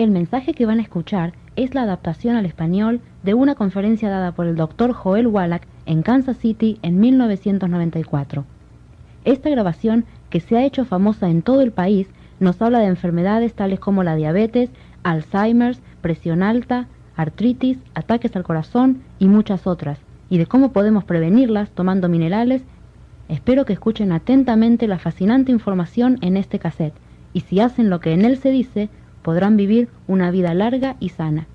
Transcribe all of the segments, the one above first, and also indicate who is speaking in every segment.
Speaker 1: El mensaje que van a escuchar es la adaptación al español de una conferencia dada por el Dr. Joel Wallach en Kansas City en 1994. Esta grabación, que se ha hecho famosa en todo el país, nos habla de enfermedades tales como la diabetes, Alzheimer, presión alta, artritis, ataques al corazón y muchas otras, y de cómo podemos prevenirlas tomando minerales. Espero que escuchen atentamente la fascinante información en este cassette, y si hacen lo que en él se dice, podrán vivir una vida larga y sana.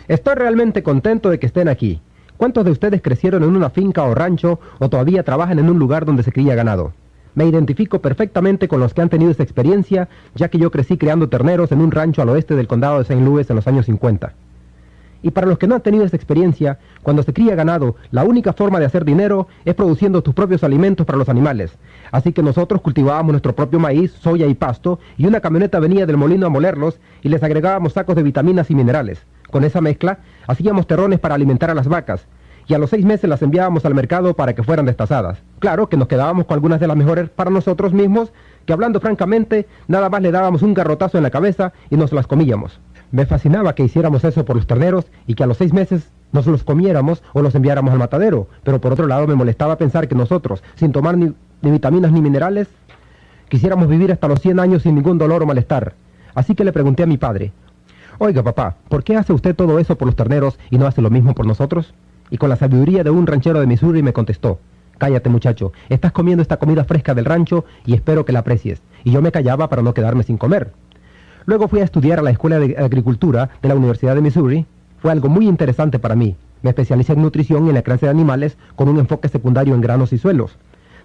Speaker 2: Estoy realmente contento de que estén aquí. ¿Cuántos de ustedes crecieron en una finca o rancho o todavía trabajan en un lugar donde se cría ganado? Me identifico perfectamente con los que han tenido esa experiencia, ya que yo crecí criando terneros en un rancho al oeste del condado de St. Louis en los años 50. Y para los que no han tenido esa experiencia, cuando se cría ganado, la única forma de hacer dinero es produciendo tus propios alimentos para los animales. Así que nosotros cultivábamos nuestro propio maíz, soya y pasto, y una camioneta venía del molino a molerlos y les agregábamos sacos de vitaminas y minerales. Con esa mezcla, hacíamos terrones para alimentar a las vacas, y a los 6 meses las enviábamos al mercado para que fueran destazadas. Claro que nos quedábamos con algunas de las mejores para nosotros mismos, que hablando francamente, nada más le dábamos un garrotazo en la cabeza y nos las comíamos. Me fascinaba que hiciéramos eso por los terneros y que a los 6 meses nos los comiéramos o los enviáramos al matadero, pero por otro lado me molestaba pensar que nosotros, sin tomar ni vitaminas ni minerales, quisiéramos vivir hasta los 100 años sin ningún dolor o malestar. Así que le pregunté a mi padre: «Oiga, papá, ¿por qué hace usted todo eso por los terneros y no hace lo mismo por nosotros?» Y con la sabiduría de un ranchero de Missouri me contestó: «Cállate, muchacho, estás comiendo esta comida fresca del rancho y espero que la aprecies». Y yo me callaba para no quedarme sin comer. Luego fui a estudiar a la Escuela de Agricultura de la Universidad de Missouri. Fue algo muy interesante para mí. Me especialicé en nutrición y en la crianza de animales con un enfoque secundario en granos y suelos.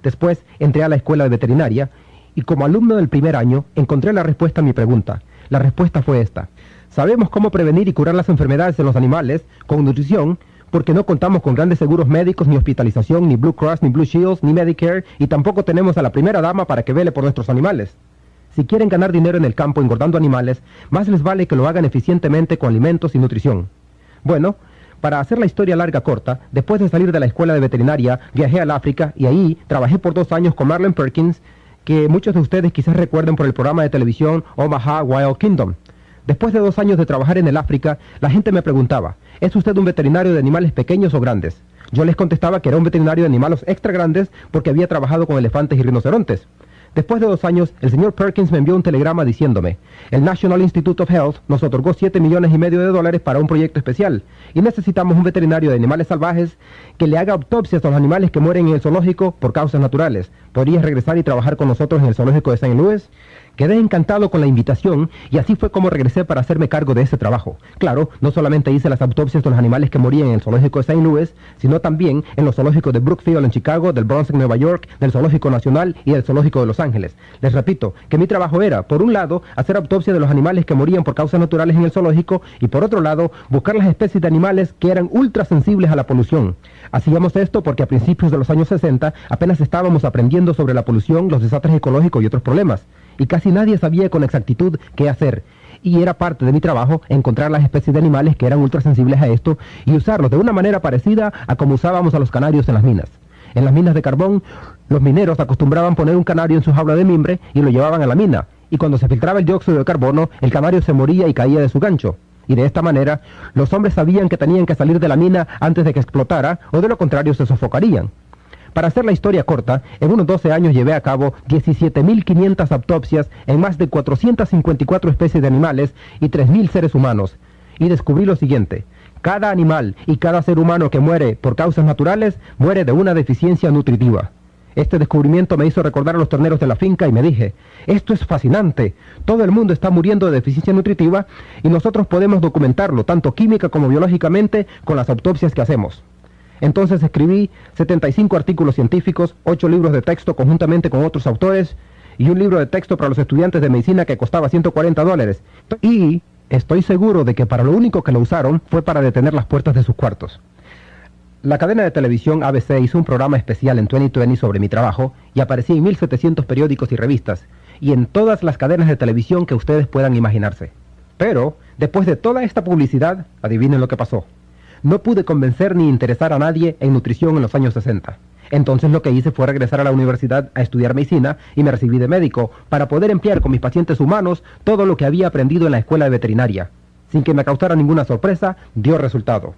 Speaker 2: Después entré a la Escuela de Veterinaria y como alumno del primer año encontré la respuesta a mi pregunta. La respuesta fue esta: sabemos cómo prevenir y curar las enfermedades en los animales con nutrición, porque no contamos con grandes seguros médicos, ni hospitalización, ni Blue Cross, ni Blue Shields, ni Medicare, y tampoco tenemos a la primera dama para que vele por nuestros animales. Si quieren ganar dinero en el campo engordando animales, más les vale que lo hagan eficientemente con alimentos y nutrición. Bueno, para hacer la historia larga corta, después de salir de la escuela de veterinaria, viajé al África y ahí trabajé por 2 años con Marlon Perkins, que muchos de ustedes quizás recuerden por el programa de televisión Omaha Wild Kingdom. Después de 2 años de trabajar en el África, la gente me preguntaba: ¿es usted un veterinario de animales pequeños o grandes? Yo les contestaba que era un veterinario de animales extra grandes porque había trabajado con elefantes y rinocerontes. Después de 2 años, el señor Perkins me envió un telegrama diciéndome: el National Institute of Health nos otorgó $7,5 millones para un proyecto especial y necesitamos un veterinario de animales salvajes que le haga autopsias a los animales que mueren en el zoológico por causas naturales. ¿Podrías regresar y trabajar con nosotros en el zoológico de St. Louis? Quedé encantado con la invitación y así fue como regresé para hacerme cargo de ese trabajo. Claro, no solamente hice las autopsias de los animales que morían en el zoológico de St. Louis, sino también en los zoológicos de Brookfield en Chicago, del Bronx en Nueva York, del Zoológico Nacional y del Zoológico de Los Ángeles. Les repito que mi trabajo era, por un lado, hacer autopsia de los animales que morían por causas naturales en el zoológico y por otro lado, buscar las especies de animales que eran ultra sensibles a la polución. Hacíamos esto porque a principios de los años 60 apenas estábamos aprendiendo sobre la polución, los desastres ecológicos y otros problemas, y casi nadie sabía con exactitud qué hacer. Y era parte de mi trabajo encontrar las especies de animales que eran ultrasensibles a esto y usarlos de una manera parecida a como usábamos a los canarios en las minas. En las minas de carbón, los mineros acostumbraban poner un canario en su jaula de mimbre y lo llevaban a la mina, y cuando se filtraba el dióxido de carbono, el canario se moría y caía de su gancho. Y de esta manera, los hombres sabían que tenían que salir de la mina antes de que explotara, o de lo contrario se sofocarían. Para hacer la historia corta, en unos 12 años llevé a cabo 17.500 autopsias en más de 454 especies de animales y 3.000 seres humanos. Y descubrí lo siguiente: cada animal y cada ser humano que muere por causas naturales muere de una deficiencia nutritiva. Este descubrimiento me hizo recordar a los terneros de la finca y me dije: esto es fascinante, todo el mundo está muriendo de deficiencia nutritiva y nosotros podemos documentarlo, tanto química como biológicamente, con las autopsias que hacemos. Entonces escribí 75 artículos científicos, 8 libros de texto conjuntamente con otros autores y un libro de texto para los estudiantes de medicina que costaba $140. Y estoy seguro de que para lo único que lo usaron fue para detener las puertas de sus cuartos. La cadena de televisión ABC hizo un programa especial en 2020 sobre mi trabajo y aparecí en 1.700 periódicos y revistas y en todas las cadenas de televisión que ustedes puedan imaginarse. Pero, después de toda esta publicidad, adivinen lo que pasó. No pude convencer ni interesar a nadie en nutrición en los años 60. Entonces lo que hice fue regresar a la universidad a estudiar medicina y me recibí de médico para poder emplear con mis pacientes humanos todo lo que había aprendido en la escuela de veterinaria. Sin que me causara ninguna sorpresa, dio resultado.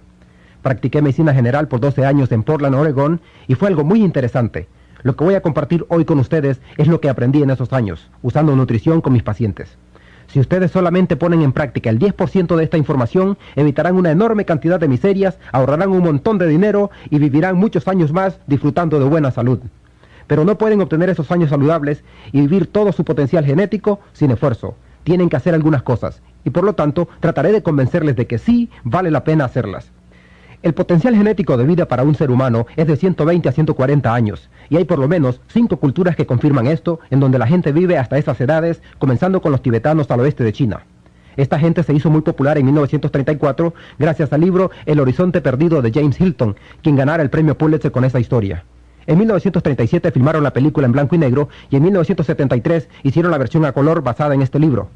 Speaker 2: Practiqué medicina general por 12 años en Portland, Oregón, y fue algo muy interesante. Lo que voy a compartir hoy con ustedes es lo que aprendí en esos años, usando nutrición con mis pacientes. Si ustedes solamente ponen en práctica el 10% de esta información, evitarán una enorme cantidad de miserias, ahorrarán un montón de dinero y vivirán muchos años más disfrutando de buena salud. Pero no pueden obtener esos años saludables y vivir todo su potencial genético sin esfuerzo. Tienen que hacer algunas cosas, y por lo tanto trataré de convencerles de que sí vale la pena hacerlas. El potencial genético de vida para un ser humano es de 120 a 140 años, y hay por lo menos 5 culturas que confirman esto, en donde la gente vive hasta esas edades, comenzando con los tibetanos al oeste de China. Esta gente se hizo muy popular en 1934 gracias al libro El horizonte perdido de James Hilton, quien ganara el premio Pulitzer con esa historia. En 1937 filmaron la película en blanco y negro, y en 1973 hicieron la versión a color basada en este libro.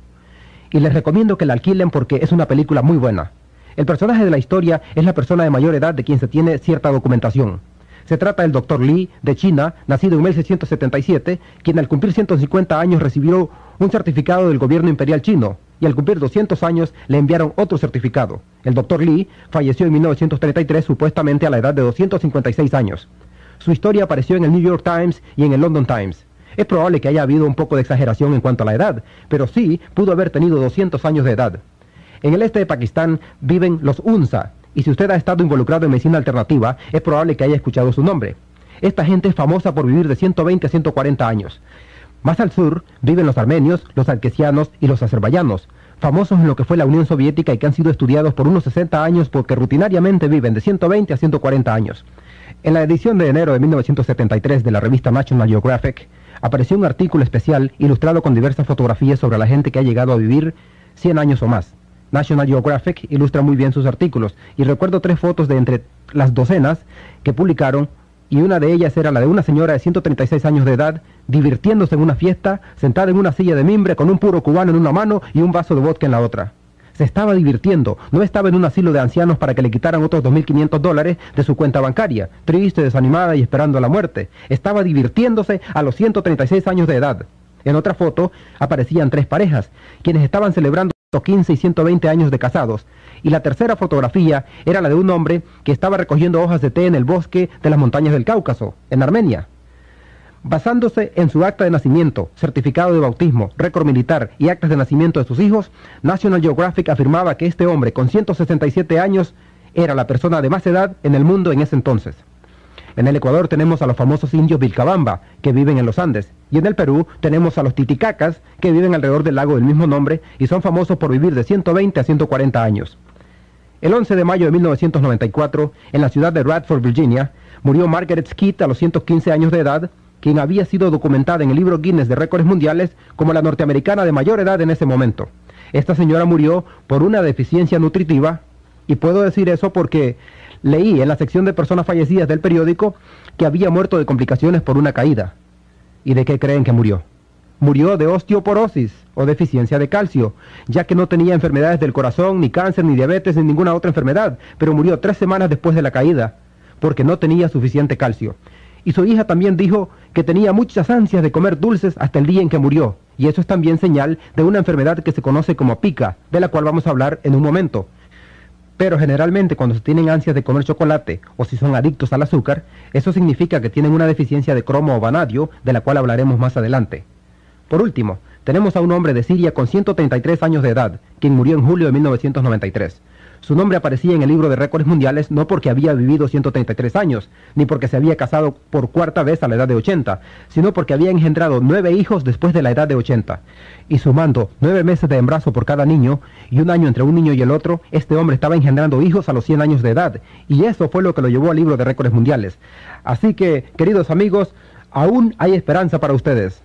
Speaker 2: Y les recomiendo que la alquilen porque es una película muy buena. El personaje de la historia es la persona de mayor edad de quien se tiene cierta documentación. Se trata del Dr. Li, de China, nacido en 1677, quien al cumplir 150 años recibió un certificado del gobierno imperial chino, y al cumplir 200 años le enviaron otro certificado. El Dr. Li falleció en 1933 supuestamente a la edad de 256 años. Su historia apareció en el New York Times y en el London Times. Es probable que haya habido un poco de exageración en cuanto a la edad, pero sí pudo haber tenido 200 años de edad. En el este de Pakistán viven los Unza, y si usted ha estado involucrado en medicina alternativa, es probable que haya escuchado su nombre. Esta gente es famosa por vivir de 120 a 140 años. Más al sur viven los armenios, los alquesianos y los azerbaiyanos, famosos en lo que fue la Unión Soviética y que han sido estudiados por unos 60 años porque rutinariamente viven de 120 a 140 años. En la edición de enero de 1973 de la revista National Geographic, apareció un artículo especial ilustrado con diversas fotografías sobre la gente que ha llegado a vivir 100 años o más. National Geographic ilustra muy bien sus artículos, y recuerdo 3 fotos de entre las docenas que publicaron, y una de ellas era la de una señora de 136 años de edad, divirtiéndose en una fiesta, sentada en una silla de mimbre con un puro cubano en una mano y un vaso de vodka en la otra. Se estaba divirtiendo, no estaba en un asilo de ancianos para que le quitaran otros $2.500 de su cuenta bancaria, triste, desanimada y esperando la muerte. Estaba divirtiéndose a los 136 años de edad. En otra foto aparecían 3 parejas, quienes estaban celebrando 15 y 120 años de casados, y la tercera fotografía era la de un hombre que estaba recogiendo hojas de té en el bosque de las montañas del Cáucaso, en Armenia. Basándose en su acta de nacimiento, certificado de bautismo, récord militar y actas de nacimiento de sus hijos, National Geographic afirmaba que este hombre con 167 años era la persona de más edad en el mundo en ese entonces. En el Ecuador tenemos a los famosos indios Vilcabamba, que viven en los Andes, y en el Perú tenemos a los titicacas, que viven alrededor del lago del mismo nombre y son famosos por vivir de 120 a 140 años. El 11 de mayo de 1994, en la ciudad de Radford, Virginia, murió Margaret Skeet a los 115 años de edad, quien había sido documentada en el libro Guinness de Récords Mundiales como la norteamericana de mayor edad en ese momento. Esta señora murió por una deficiencia nutritiva, y puedo decir eso porque leí en la sección de personas fallecidas del periódico que había muerto de complicaciones por una caída. ¿Y de qué creen que murió? Murió de osteoporosis o deficiencia de calcio, ya que no tenía enfermedades del corazón, ni cáncer, ni diabetes, ni ninguna otra enfermedad, pero murió 3 semanas después de la caída, porque no tenía suficiente calcio. Y su hija también dijo que tenía muchas ansias de comer dulces hasta el día en que murió, y eso es también señal de una enfermedad que se conoce como pica, de la cual vamos a hablar en un momento. Pero generalmente cuando se tienen ansias de comer chocolate o si son adictos al azúcar, eso significa que tienen una deficiencia de cromo o vanadio, de la cual hablaremos más adelante. Por último, tenemos a un hombre de Siria con 133 años de edad, quien murió en julio de 1993. Su nombre aparecía en el libro de récords mundiales no porque había vivido 133 años, ni porque se había casado por 4ª vez a la edad de 80, sino porque había engendrado 9 hijos después de la edad de 80. Y sumando 9 meses de embarazo por cada niño, y un año entre un niño y el otro, este hombre estaba engendrando hijos a los 100 años de edad, y eso fue lo que lo llevó al libro de récords mundiales. Así que, queridos amigos, aún hay esperanza para ustedes.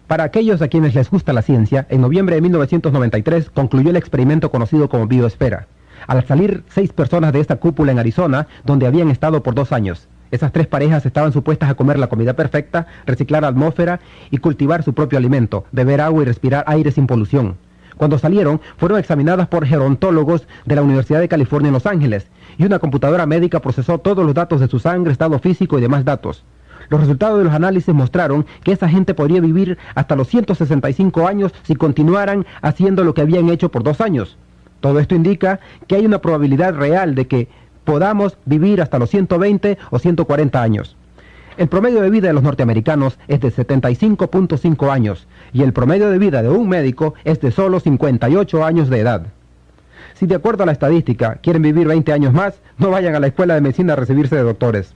Speaker 2: Para aquellos a quienes les gusta la ciencia, en noviembre de 1993 concluyó el experimento conocido como biosfera. Al salir 6 personas de esta cúpula en Arizona, donde habían estado por 2 años. Esas 3 parejas estaban supuestas a comer la comida perfecta, reciclar la atmósfera y cultivar su propio alimento, beber agua y respirar aire sin polución. Cuando salieron, fueron examinadas por gerontólogos de la Universidad de California en Los Ángeles, y una computadora médica procesó todos los datos de su sangre, estado físico y demás datos. Los resultados de los análisis mostraron que esa gente podría vivir hasta los 165 años si continuaran haciendo lo que habían hecho por 2 años. Todo esto indica que hay una probabilidad real de que podamos vivir hasta los 120 o 140 años. El promedio de vida de los norteamericanos es de 75.5 años y el promedio de vida de un médico es de solo 58 años de edad. Si de acuerdo a la estadística quieren vivir 20 años más, no vayan a la escuela de medicina a recibirse de doctores.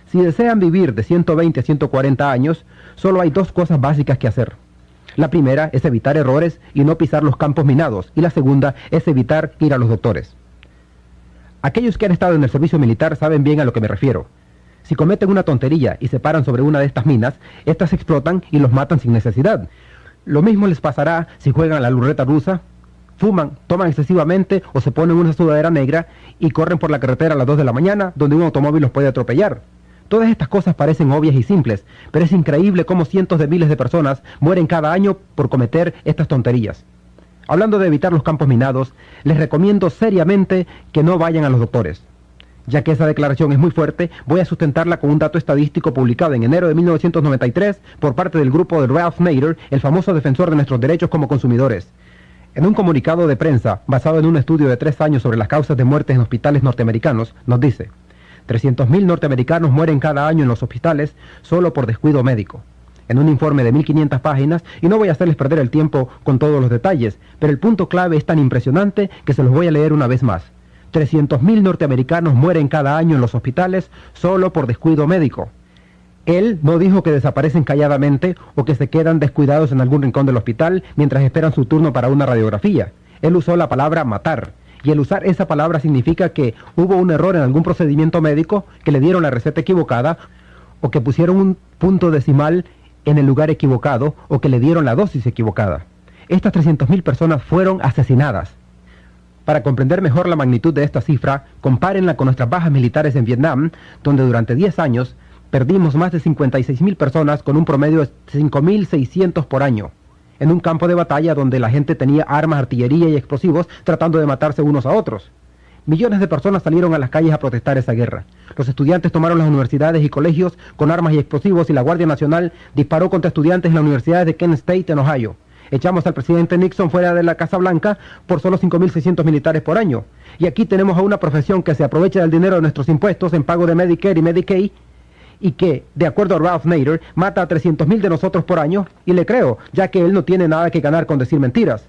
Speaker 2: Si desean vivir de 120 a 140 años, solo hay 2 cosas básicas que hacer. La primera es evitar errores y no pisar los campos minados, y la segunda es evitar ir a los doctores. Aquellos que han estado en el servicio militar saben bien a lo que me refiero. Si cometen una tontería y se paran sobre una de estas minas, estas explotan y los matan sin necesidad. Lo mismo les pasará si juegan a la ruleta rusa, fuman, toman excesivamente o se ponen una sudadera negra y corren por la carretera a las 2 de la mañana, donde un automóvil los puede atropellar. Todas estas cosas parecen obvias y simples, pero es increíble cómo cientos de miles de personas mueren cada año por cometer estas tonterías. Hablando de evitar los campos minados, les recomiendo seriamente que no vayan a los doctores. Ya que esa declaración es muy fuerte, voy a sustentarla con un dato estadístico publicado en enero de 1993 por parte del grupo de Ralph Nader, el famoso defensor de nuestros derechos como consumidores. En un comunicado de prensa basado en un estudio de 3 años sobre las causas de muerte en hospitales norteamericanos, nos dice: 300.000 norteamericanos mueren cada año en los hospitales solo por descuido médico. En un informe de 1.500 páginas, y no voy a hacerles perder el tiempo con todos los detalles, pero el punto clave es tan impresionante que se los voy a leer una vez más. 300.000 norteamericanos mueren cada año en los hospitales solo por descuido médico. Él no dijo que desaparecen calladamente o que se quedan descuidados en algún rincón del hospital mientras esperan su turno para una radiografía. Él usó la palabra matar. Y el usar esa palabra significa que hubo un error en algún procedimiento médico, que le dieron la receta equivocada, o que pusieron un punto decimal en el lugar equivocado, o que le dieron la dosis equivocada. Estas 300.000 personas fueron asesinadas. Para comprender mejor la magnitud de esta cifra, compárenla con nuestras bajas militares en Vietnam, donde durante 10 años perdimos más de 56.000 personas con un promedio de 5.600 por año. En un campo de batalla donde la gente tenía armas, artillería y explosivos tratando de matarse unos a otros. Millones de personas salieron a las calles a protestar esa guerra. Los estudiantes tomaron las universidades y colegios con armas y explosivos y la Guardia Nacional disparó contra estudiantes en las universidades de Kent State en Ohio. Echamos al presidente Nixon fuera de la Casa Blanca por solo 5.600 militares por año. Y aquí tenemos a una profesión que se aprovecha del dinero de nuestros impuestos en pago de Medicare y Medicaid, y que, de acuerdo a Ralph Nader, mata a 300.000 de nosotros por año, y le creo, ya que él no tiene nada que ganar con decir mentiras.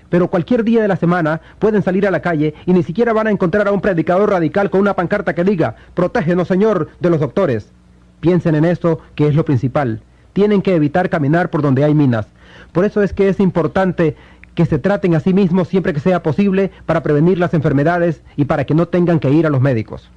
Speaker 2: Pero cualquier día de la semana pueden salir a la calle y ni siquiera van a encontrar a un predicador radical con una pancarta que diga: «Protégenos, Señor, de los doctores». Piensen en eso, que es lo principal. Tienen que evitar caminar por donde hay minas. Por eso es que es importante que se traten a sí mismos siempre que sea posible para prevenir las enfermedades y para que no tengan que ir a los médicos.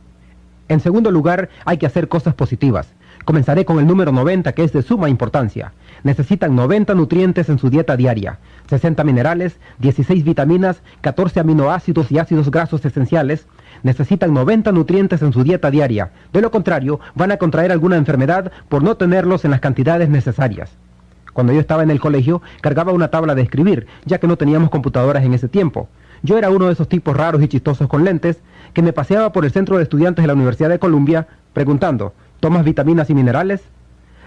Speaker 2: En segundo lugar, hay que hacer cosas positivas. Comenzaré con el número 90, que es de suma importancia. Necesitan 90 nutrientes en su dieta diaria, 60 minerales, 16 vitaminas, 14 aminoácidos y ácidos grasos esenciales. Necesitan 90 nutrientes en su dieta diaria. De lo contrario, van a contraer alguna enfermedad por no tenerlos en las cantidades necesarias. Cuando yo estaba en el colegio, cargaba una tabla de escribir, ya que no teníamos computadoras en ese tiempo. Yo era uno de esos tipos raros y chistosos con lentes, que me paseaba por el centro de estudiantes de la Universidad de Columbia, preguntando: ¿tomas vitaminas y minerales?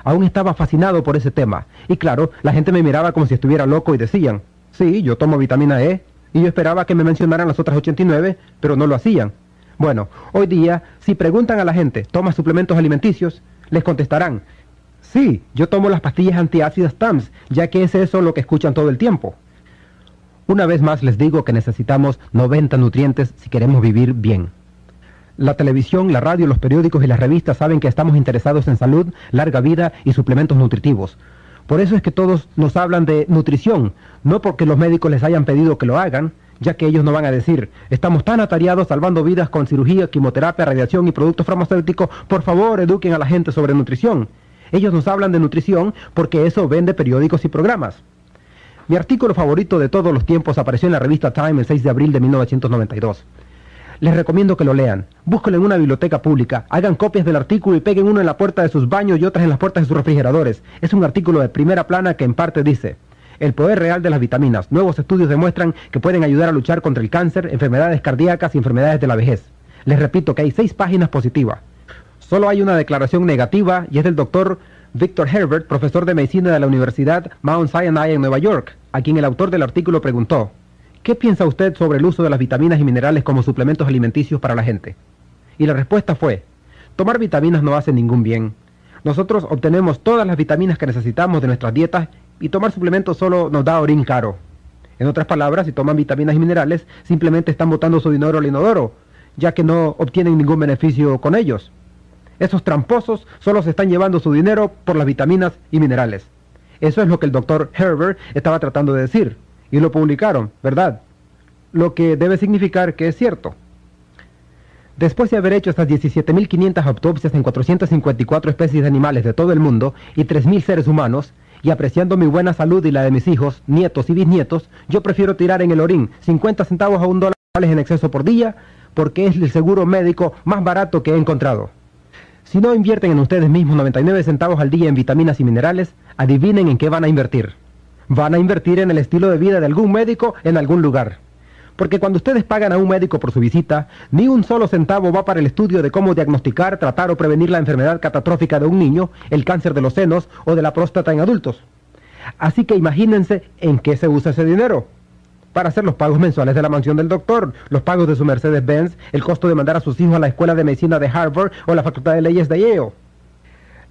Speaker 2: Aún estaba fascinado por ese tema, y claro, la gente me miraba como si estuviera loco y decían: sí, yo tomo vitamina E, y yo esperaba que me mencionaran las otras 89, pero no lo hacían. Bueno, hoy día, si preguntan a la gente: ¿tomas suplementos alimenticios?, les contestarán: sí, yo tomo las pastillas antiácidas TAMS, ya que es eso lo que escuchan todo el tiempo. Una vez más les digo que necesitamos 90 nutrientes si queremos vivir bien. La televisión, la radio, los periódicos y las revistas saben que estamos interesados en salud, larga vida y suplementos nutritivos. Por eso es que todos nos hablan de nutrición, no porque los médicos les hayan pedido que lo hagan, ya que ellos no van a decir: estamos tan atareados salvando vidas con cirugía, quimioterapia, radiación y productos farmacéuticos, por favor eduquen a la gente sobre nutrición. Ellos nos hablan de nutrición porque eso vende periódicos y programas. Mi artículo favorito de todos los tiempos apareció en la revista Time el 6 de abril de 1992. Les recomiendo que lo lean. Búsquenlo en una biblioteca pública, hagan copias del artículo y peguen uno en la puerta de sus baños y otras en las puertas de sus refrigeradores. Es un artículo de primera plana que en parte dice: El poder real de las vitaminas. Nuevos estudios demuestran que pueden ayudar a luchar contra el cáncer, enfermedades cardíacas y enfermedades de la vejez. Les repito que hay 6 páginas positivas. Solo hay una declaración negativa y es del doctor Victor Herbert, profesor de medicina de la Universidad Mount Sinai en Nueva York, a quien el autor del artículo preguntó: ¿qué piensa usted sobre el uso de las vitaminas y minerales como suplementos alimenticios para la gente? Y la respuesta fue: tomar vitaminas no hace ningún bien. Nosotros obtenemos todas las vitaminas que necesitamos de nuestras dietas y tomar suplementos solo nos da orín caro. En otras palabras, si toman vitaminas y minerales, simplemente están botando su dinero al inodoro, ya que no obtienen ningún beneficio con ellos. Esos tramposos solo se están llevando su dinero por las vitaminas y minerales. Eso es lo que el doctor Herbert estaba tratando de decir, y lo publicaron, ¿verdad? Lo que debe significar que es cierto. Después de haber hecho estas 17.500 autopsias en 454 especies de animales de todo el mundo y 3.000 seres humanos, y apreciando mi buena salud y la de mis hijos, nietos y bisnietos, yo prefiero tirar en el orín 50 centavos a $1 en exceso por día, porque es el seguro médico más barato que he encontrado. Si no invierten en ustedes mismos 99 centavos al día en vitaminas y minerales, adivinen en qué van a invertir. Van a invertir en el estilo de vida de algún médico en algún lugar. Porque cuando ustedes pagan a un médico por su visita, ni un solo centavo va para el estudio de cómo diagnosticar, tratar o prevenir la enfermedad catastrófica de un niño, el cáncer de los senos o de la próstata en adultos. Así que imagínense en qué se usa ese dinero. Para hacer los pagos mensuales de la mansión del doctor, los pagos de su Mercedes-Benz, el costo de mandar a sus hijos a la escuela de medicina de Harvard o la facultad de leyes de Yale.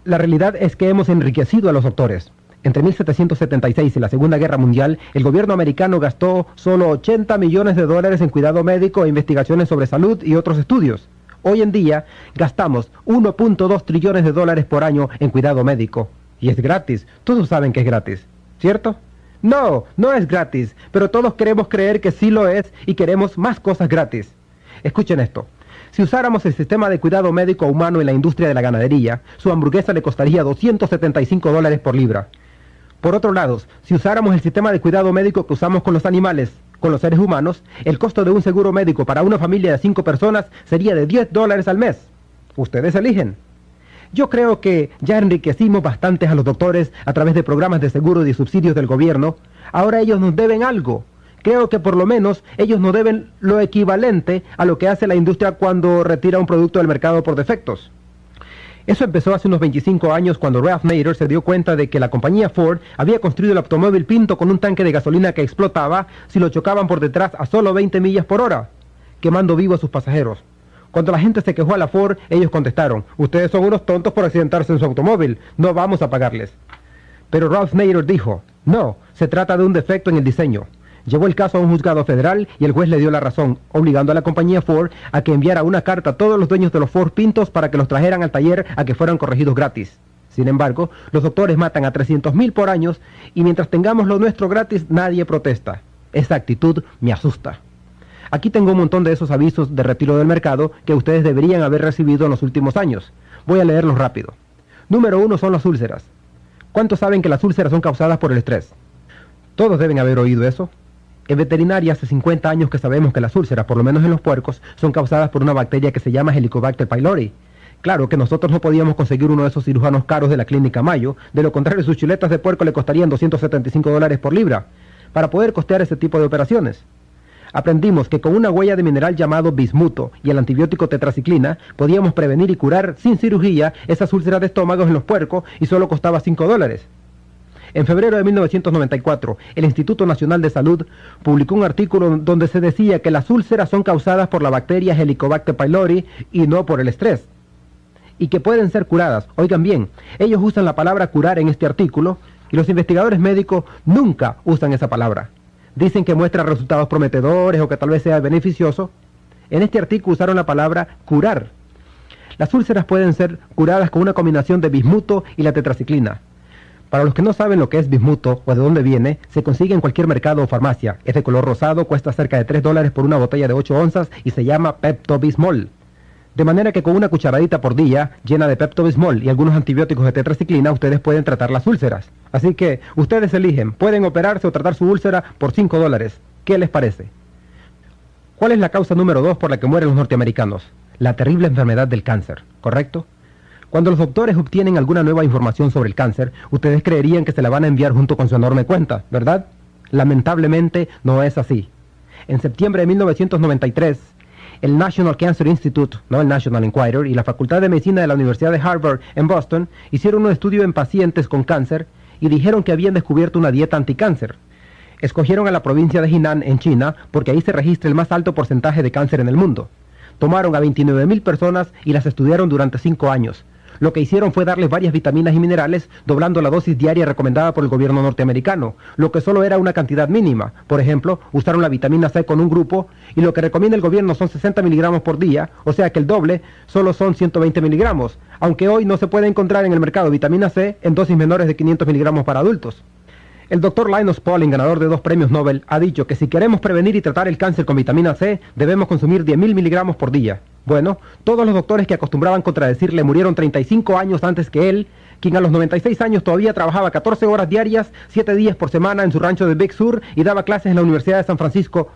Speaker 2: La realidad es que hemos enriquecido a los doctores. Entre 1776 y la Segunda Guerra Mundial, el gobierno americano gastó solo $80 millones en cuidado médico e investigaciones sobre salud y otros estudios. Hoy en día, gastamos $1.2 trillones por año en cuidado médico. Y es gratis. Todos saben que es gratis, ¿cierto? No, no es gratis, pero todos queremos creer que sí lo es y queremos más cosas gratis. Escuchen esto. Si usáramos el sistema de cuidado médico humano en la industria de la ganadería, su hamburguesa le costaría $275 por libra. Por otro lado, si usáramos el sistema de cuidado médico que usamos con los animales, con los seres humanos, el costo de un seguro médico para una familia de 5 personas sería de $10 al mes. Ustedes eligen. Yo creo que ya enriquecimos bastantes a los doctores a través de programas de seguro y subsidios del gobierno. Ahora ellos nos deben algo. Creo que por lo menos ellos nos deben lo equivalente a lo que hace la industria cuando retira un producto del mercado por defectos. Eso empezó hace unos 25 años cuando Ralph Nader se dio cuenta de que la compañía Ford había construido el automóvil Pinto con un tanque de gasolina que explotaba si lo chocaban por detrás a solo 20 millas por hora, quemando vivo a sus pasajeros. Cuando la gente se quejó a la Ford, ellos contestaron: ustedes son unos tontos por accidentarse en su automóvil, no vamos a pagarles. Pero Ralph Nader dijo: no, se trata de un defecto en el diseño. Llevó el caso a un juzgado federal y el juez le dio la razón, obligando a la compañía Ford a que enviara una carta a todos los dueños de los Ford Pintos para que los trajeran al taller a que fueran corregidos gratis. Sin embargo, los doctores matan a 300.000 por año y mientras tengamos lo nuestro gratis, nadie protesta. Esa actitud me asusta. Aquí tengo un montón de esos avisos de retiro del mercado que ustedes deberían haber recibido en los últimos años. Voy a leerlos rápido. Número 1 son las úlceras. ¿Cuántos saben que las úlceras son causadas por el estrés? Todos deben haber oído eso. En veterinaria hace 50 años que sabemos que las úlceras, por lo menos en los puercos, son causadas por una bacteria que se llama Helicobacter pylori. Claro que nosotros no podíamos conseguir uno de esos cirujanos caros de la clínica Mayo, de lo contrario sus chuletas de puerco le costarían $275 por libra, para poder costear ese tipo de operaciones. Aprendimos que con una huella de mineral llamado bismuto y el antibiótico tetraciclina, podíamos prevenir y curar sin cirugía esas úlceras de estómago en los puercos y solo costaba $5. En febrero de 1994, el Instituto Nacional de Salud publicó un artículo donde se decía que las úlceras son causadas por la bacteria Helicobacter pylori y no por el estrés, y que pueden ser curadas. Oigan bien, ellos usan la palabra curar en este artículo y los investigadores médicos nunca usan esa palabra. Dicen que muestra resultados prometedores o que tal vez sea beneficioso. En este artículo usaron la palabra curar. Las úlceras pueden ser curadas con una combinación de bismuto y la tetraciclina. Para los que no saben lo que es bismuto o de dónde viene, se consigue en cualquier mercado o farmacia. Es de color rosado, cuesta cerca de $3 por una botella de 8 onzas y se llama Pepto-Bismol. De manera que con una cucharadita por día, llena de Pepto-Bismol y algunos antibióticos de tetraciclina, ustedes pueden tratar las úlceras. Así que, ustedes eligen, pueden operarse o tratar su úlcera por $5. ¿Qué les parece? ¿Cuál es la causa número 2 por la que mueren los norteamericanos? La terrible enfermedad del cáncer, ¿correcto? Cuando los doctores obtienen alguna nueva información sobre el cáncer, ustedes creerían que se la van a enviar junto con su enorme cuenta, ¿verdad? Lamentablemente no es así. En septiembre de 1993, el National Cancer Institute, no el National Enquirer, y la Facultad de Medicina de la Universidad de Harvard en Boston hicieron un estudio en pacientes con cáncer y dijeron que habían descubierto una dieta anticáncer. Escogieron a la provincia de Jinan en China porque ahí se registra el más alto porcentaje de cáncer en el mundo. Tomaron a 29,000 personas y las estudiaron durante 5 años. Lo que hicieron fue darles varias vitaminas y minerales, doblando la dosis diaria recomendada por el gobierno norteamericano, lo que solo era una cantidad mínima. Por ejemplo, usaron la vitamina C con un grupo, y lo que recomienda el gobierno son 60 miligramos por día, o sea que el doble solo son 120 miligramos, aunque hoy no se puede encontrar en el mercado vitamina C en dosis menores de 500 miligramos para adultos. El Dr. Linus Pauling, ganador de 2 premios Nobel, ha dicho que si queremos prevenir y tratar el cáncer con vitamina C, debemos consumir 10,000 miligramos por día. Bueno, todos los doctores que acostumbraban contradecirle murieron 35 años antes que él, quien a los 96 años todavía trabajaba 14 horas diarias, 7 días por semana en su rancho de Big Sur y daba clases en la Universidad de San Francisco.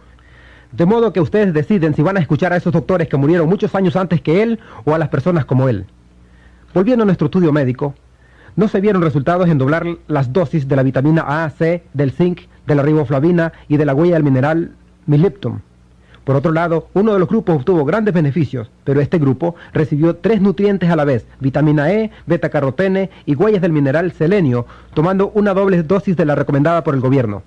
Speaker 2: De modo que ustedes deciden si van a escuchar a esos doctores que murieron muchos años antes que él o a las personas como él. Volviendo a nuestro estudio médico, no se vieron resultados en doblar las dosis de la vitamina A, C, del zinc, de la riboflavina y de la huella del mineral miliptum. Por otro lado, uno de los grupos obtuvo grandes beneficios, pero este grupo recibió 3 nutrientes a la vez, vitamina E, beta-carotene y huellas del mineral selenio, tomando una doble dosis de la recomendada por el gobierno.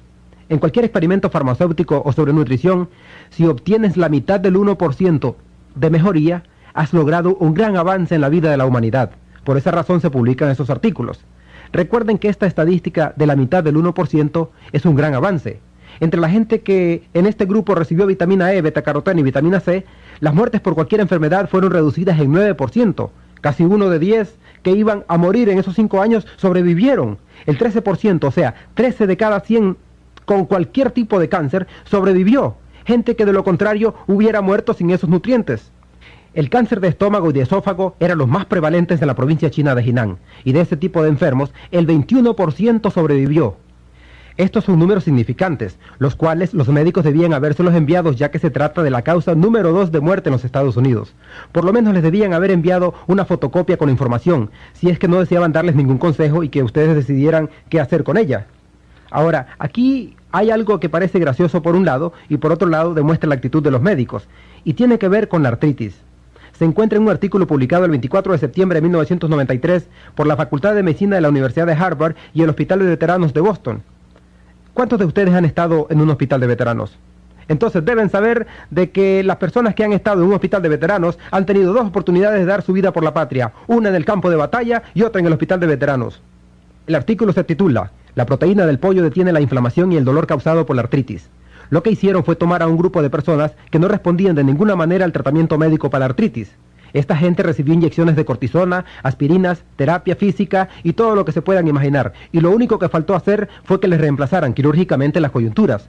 Speaker 2: En cualquier experimento farmacéutico o sobre nutrición, si obtienes la mitad del 1% de mejoría, has logrado un gran avance en la vida de la humanidad. Por esa razón se publican esos artículos. Recuerden que esta estadística de la mitad del 1% es un gran avance. Entre la gente que en este grupo recibió vitamina E, beta-caroteno y vitamina C, las muertes por cualquier enfermedad fueron reducidas en 9%. Casi 1 de 10 que iban a morir en esos 5 años sobrevivieron. El 13%, o sea, 13 de cada 100 con cualquier tipo de cáncer sobrevivió. Gente que de lo contrario hubiera muerto sin esos nutrientes. El cáncer de estómago y de esófago eran los más prevalentes en la provincia china de Jinan, y de ese tipo de enfermos, el 21% sobrevivió. Estos son números significantes, los cuales los médicos debían habérselos enviados ya que se trata de la causa número 2 de muerte en los Estados Unidos. Por lo menos les debían haber enviado una fotocopia con información, si es que no deseaban darles ningún consejo y que ustedes decidieran qué hacer con ella. Ahora, aquí hay algo que parece gracioso por un lado y por otro lado demuestra la actitud de los médicos, y tiene que ver con la artritis. Se encuentra en un artículo publicado el 24 de septiembre de 1993 por la Facultad de Medicina de la Universidad de Harvard y el Hospital de Veteranos de Boston. ¿Cuántos de ustedes han estado en un hospital de veteranos? Entonces deben saber de que las personas que han estado en un hospital de veteranos han tenido 2 oportunidades de dar su vida por la patria, una en el campo de batalla y otra en el hospital de veteranos. El artículo se titula «La proteína del pollo detiene la inflamación y el dolor causado por la artritis». Lo que hicieron fue tomar a un grupo de personas que no respondían de ninguna manera al tratamiento médico para la artritis. Esta gente recibió inyecciones de cortisona, aspirinas, terapia física y todo lo que se puedan imaginar, y lo único que faltó hacer fue que les reemplazaran quirúrgicamente las coyunturas.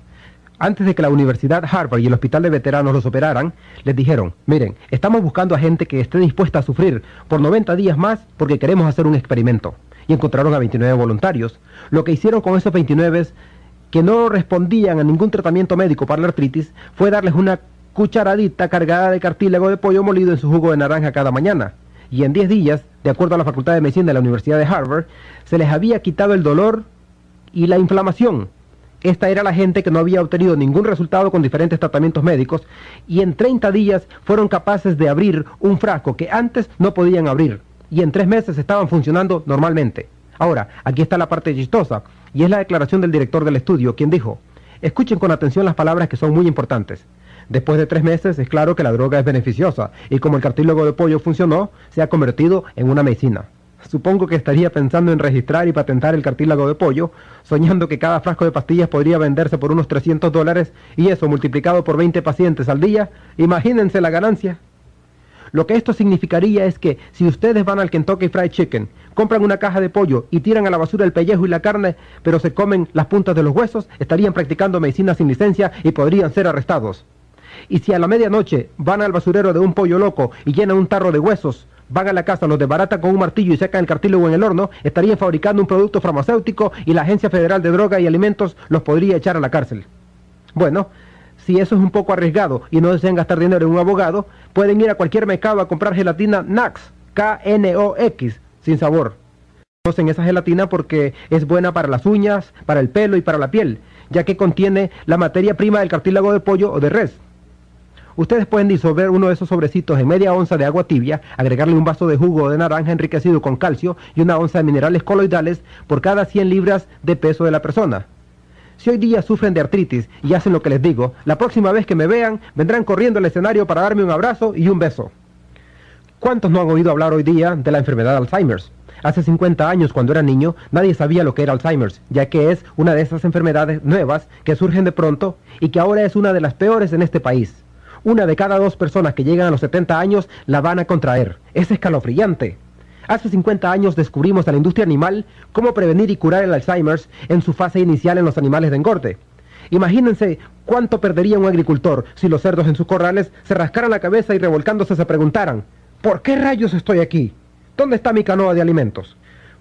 Speaker 2: Antes de que la Universidad Harvard y el Hospital de Veteranos los operaran, les dijeron, miren, estamos buscando a gente que esté dispuesta a sufrir por 90 días más porque queremos hacer un experimento. Y encontraron a 29 voluntarios. Lo que hicieron con esos 29 que no respondían a ningún tratamiento médico para la artritis fue darles una cucharadita cargada de cartílago de pollo molido en su jugo de naranja cada mañana. Y en 10 días, de acuerdo a la Facultad de Medicina de la Universidad de Harvard, se les había quitado el dolor y la inflamación. Esta era la gente que no había obtenido ningún resultado con diferentes tratamientos médicos y en 30 días fueron capaces de abrir un frasco que antes no podían abrir y en 3 meses estaban funcionando normalmente. Ahora, aquí está la parte chistosa y es la declaración del director del estudio, quien dijo, escuchen con atención las palabras que son muy importantes. Después de 3 meses es claro que la droga es beneficiosa y como el cartílago de pollo funcionó, se ha convertido en una medicina. Supongo que estaría pensando en registrar y patentar el cartílago de pollo, soñando que cada frasco de pastillas podría venderse por unos $300 y eso multiplicado por 20 pacientes al día, imagínense la ganancia. Lo que esto significaría es que si ustedes van al Kentucky Fried Chicken, compran una caja de pollo y tiran a la basura el pellejo y la carne, pero se comen las puntas de los huesos, estarían practicando medicina sin licencia y podrían ser arrestados. Y si a la medianoche van al basurero de un pollo loco y llenan un tarro de huesos, van a la casa, los desbaratan con un martillo y sacan el cartílago en el horno, estarían fabricando un producto farmacéutico y la Agencia Federal de Droga y Alimentos los podría echar a la cárcel. Bueno, si eso es un poco arriesgado y no desean gastar dinero en un abogado, pueden ir a cualquier mercado a comprar gelatina Nax, Knox, sin sabor. Conocen esa gelatina porque es buena para las uñas, para el pelo y para la piel, ya que contiene la materia prima del cartílago de pollo o de res. Ustedes pueden disolver uno de esos sobrecitos en media onza de agua tibia, agregarle un vaso de jugo de naranja enriquecido con calcio y una onza de minerales coloidales por cada 100 libras de peso de la persona. Si hoy día sufren de artritis y hacen lo que les digo, la próxima vez que me vean, vendrán corriendo al escenario para darme un abrazo y un beso. ¿Cuántos no han oído hablar hoy día de la enfermedad de Alzheimer? Hace 50 años, cuando era niño, nadie sabía lo que era Alzheimer, ya que es una de esas enfermedades nuevas que surgen de pronto y que ahora es una de las peores en este país. Una de cada 2 personas que llegan a los 70 años la van a contraer. Es escalofriante. Hace 50 años descubrimos a la industria animal cómo prevenir y curar el Alzheimer en su fase inicial en los animales de engorde. Imagínense cuánto perdería un agricultor si los cerdos en sus corrales se rascaran la cabeza y revolcándose se preguntaran: ¿por qué rayos estoy aquí? ¿Dónde está mi canoa de alimentos?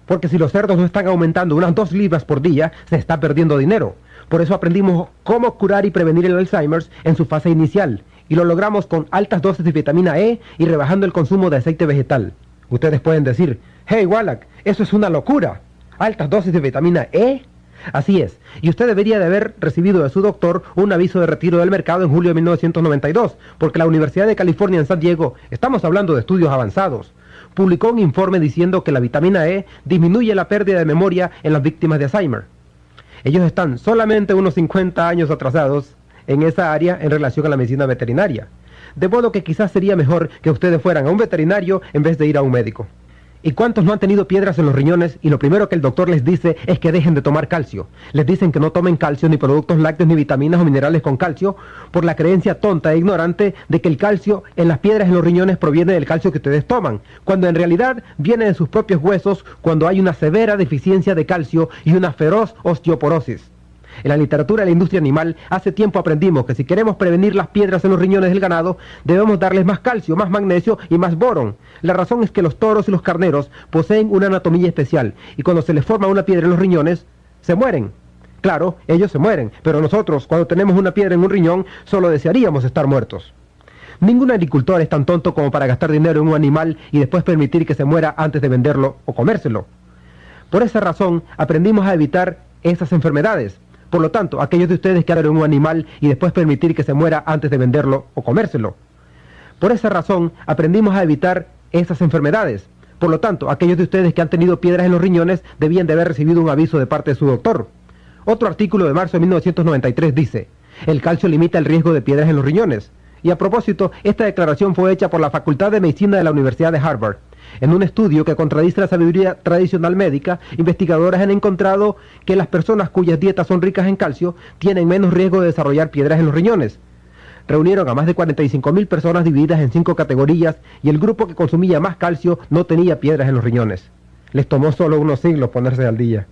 Speaker 2: Porque si los cerdos no están aumentando unas 2 libras por día, se está perdiendo dinero. Por eso aprendimos cómo curar y prevenir el Alzheimer en su fase inicial, y lo logramos con altas dosis de vitamina E y rebajando el consumo de aceite vegetal. Ustedes pueden decir: hey Wallach, eso es una locura. ¿Altas dosis de vitamina E? Así es, y usted debería de haber recibido de su doctor un aviso de retiro del mercado en julio de 1992, porque la Universidad de California en San Diego, estamos hablando de estudios avanzados, publicó un informe diciendo que la vitamina E disminuye la pérdida de memoria en las víctimas de Alzheimer. Ellos están solamente unos 50 años atrasados en esa área en relación a la medicina veterinaria. De modo que quizás sería mejor que ustedes fueran a un veterinario en vez de ir a un médico. ¿Y cuántos no han tenido piedras en los riñones y lo primero que el doctor les dice es que dejen de tomar calcio? Les dicen que no tomen calcio, ni productos lácteos, ni vitaminas o minerales con calcio, por la creencia tonta e ignorante de que el calcio en las piedras en los riñones proviene del calcio que ustedes toman, cuando en realidad viene de sus propios huesos cuando hay una severa deficiencia de calcio y una feroz osteoporosis. En la literatura de la industria animal, hace tiempo aprendimos que si queremos prevenir las piedras en los riñones del ganado, debemos darles más calcio, más magnesio y más borón. La razón es que los toros y los carneros poseen una anatomía especial, y cuando se les forma una piedra en los riñones, se mueren. Claro, ellos se mueren, pero nosotros, cuando tenemos una piedra en un riñón, solo desearíamos estar muertos. Ningún agricultor es tan tonto como para gastar dinero en un animal y después permitir que se muera antes de venderlo o comérselo. Por esa razón, aprendimos a evitar esas enfermedades. Por lo tanto, aquellos de ustedes que adoran un animal y después permitir que se muera antes de venderlo o comérselo. Por esa razón, aprendimos a evitar esas enfermedades. Por lo tanto, aquellos de ustedes que han tenido piedras en los riñones debían de haber recibido un aviso de parte de su doctor. Otro artículo de marzo de 1993 dice: el calcio limita el riesgo de piedras en los riñones. Y a propósito, esta declaración fue hecha por la Facultad de Medicina de la Universidad de Harvard. En un estudio que contradice la sabiduría tradicional médica, investigadores han encontrado que las personas cuyas dietas son ricas en calcio tienen menos riesgo de desarrollar piedras en los riñones. Reunieron a más de 45.000 personas divididas en 5 categorías y el grupo que consumía más calcio no tenía piedras en los riñones. Les tomó solo unos siglos ponerse al día.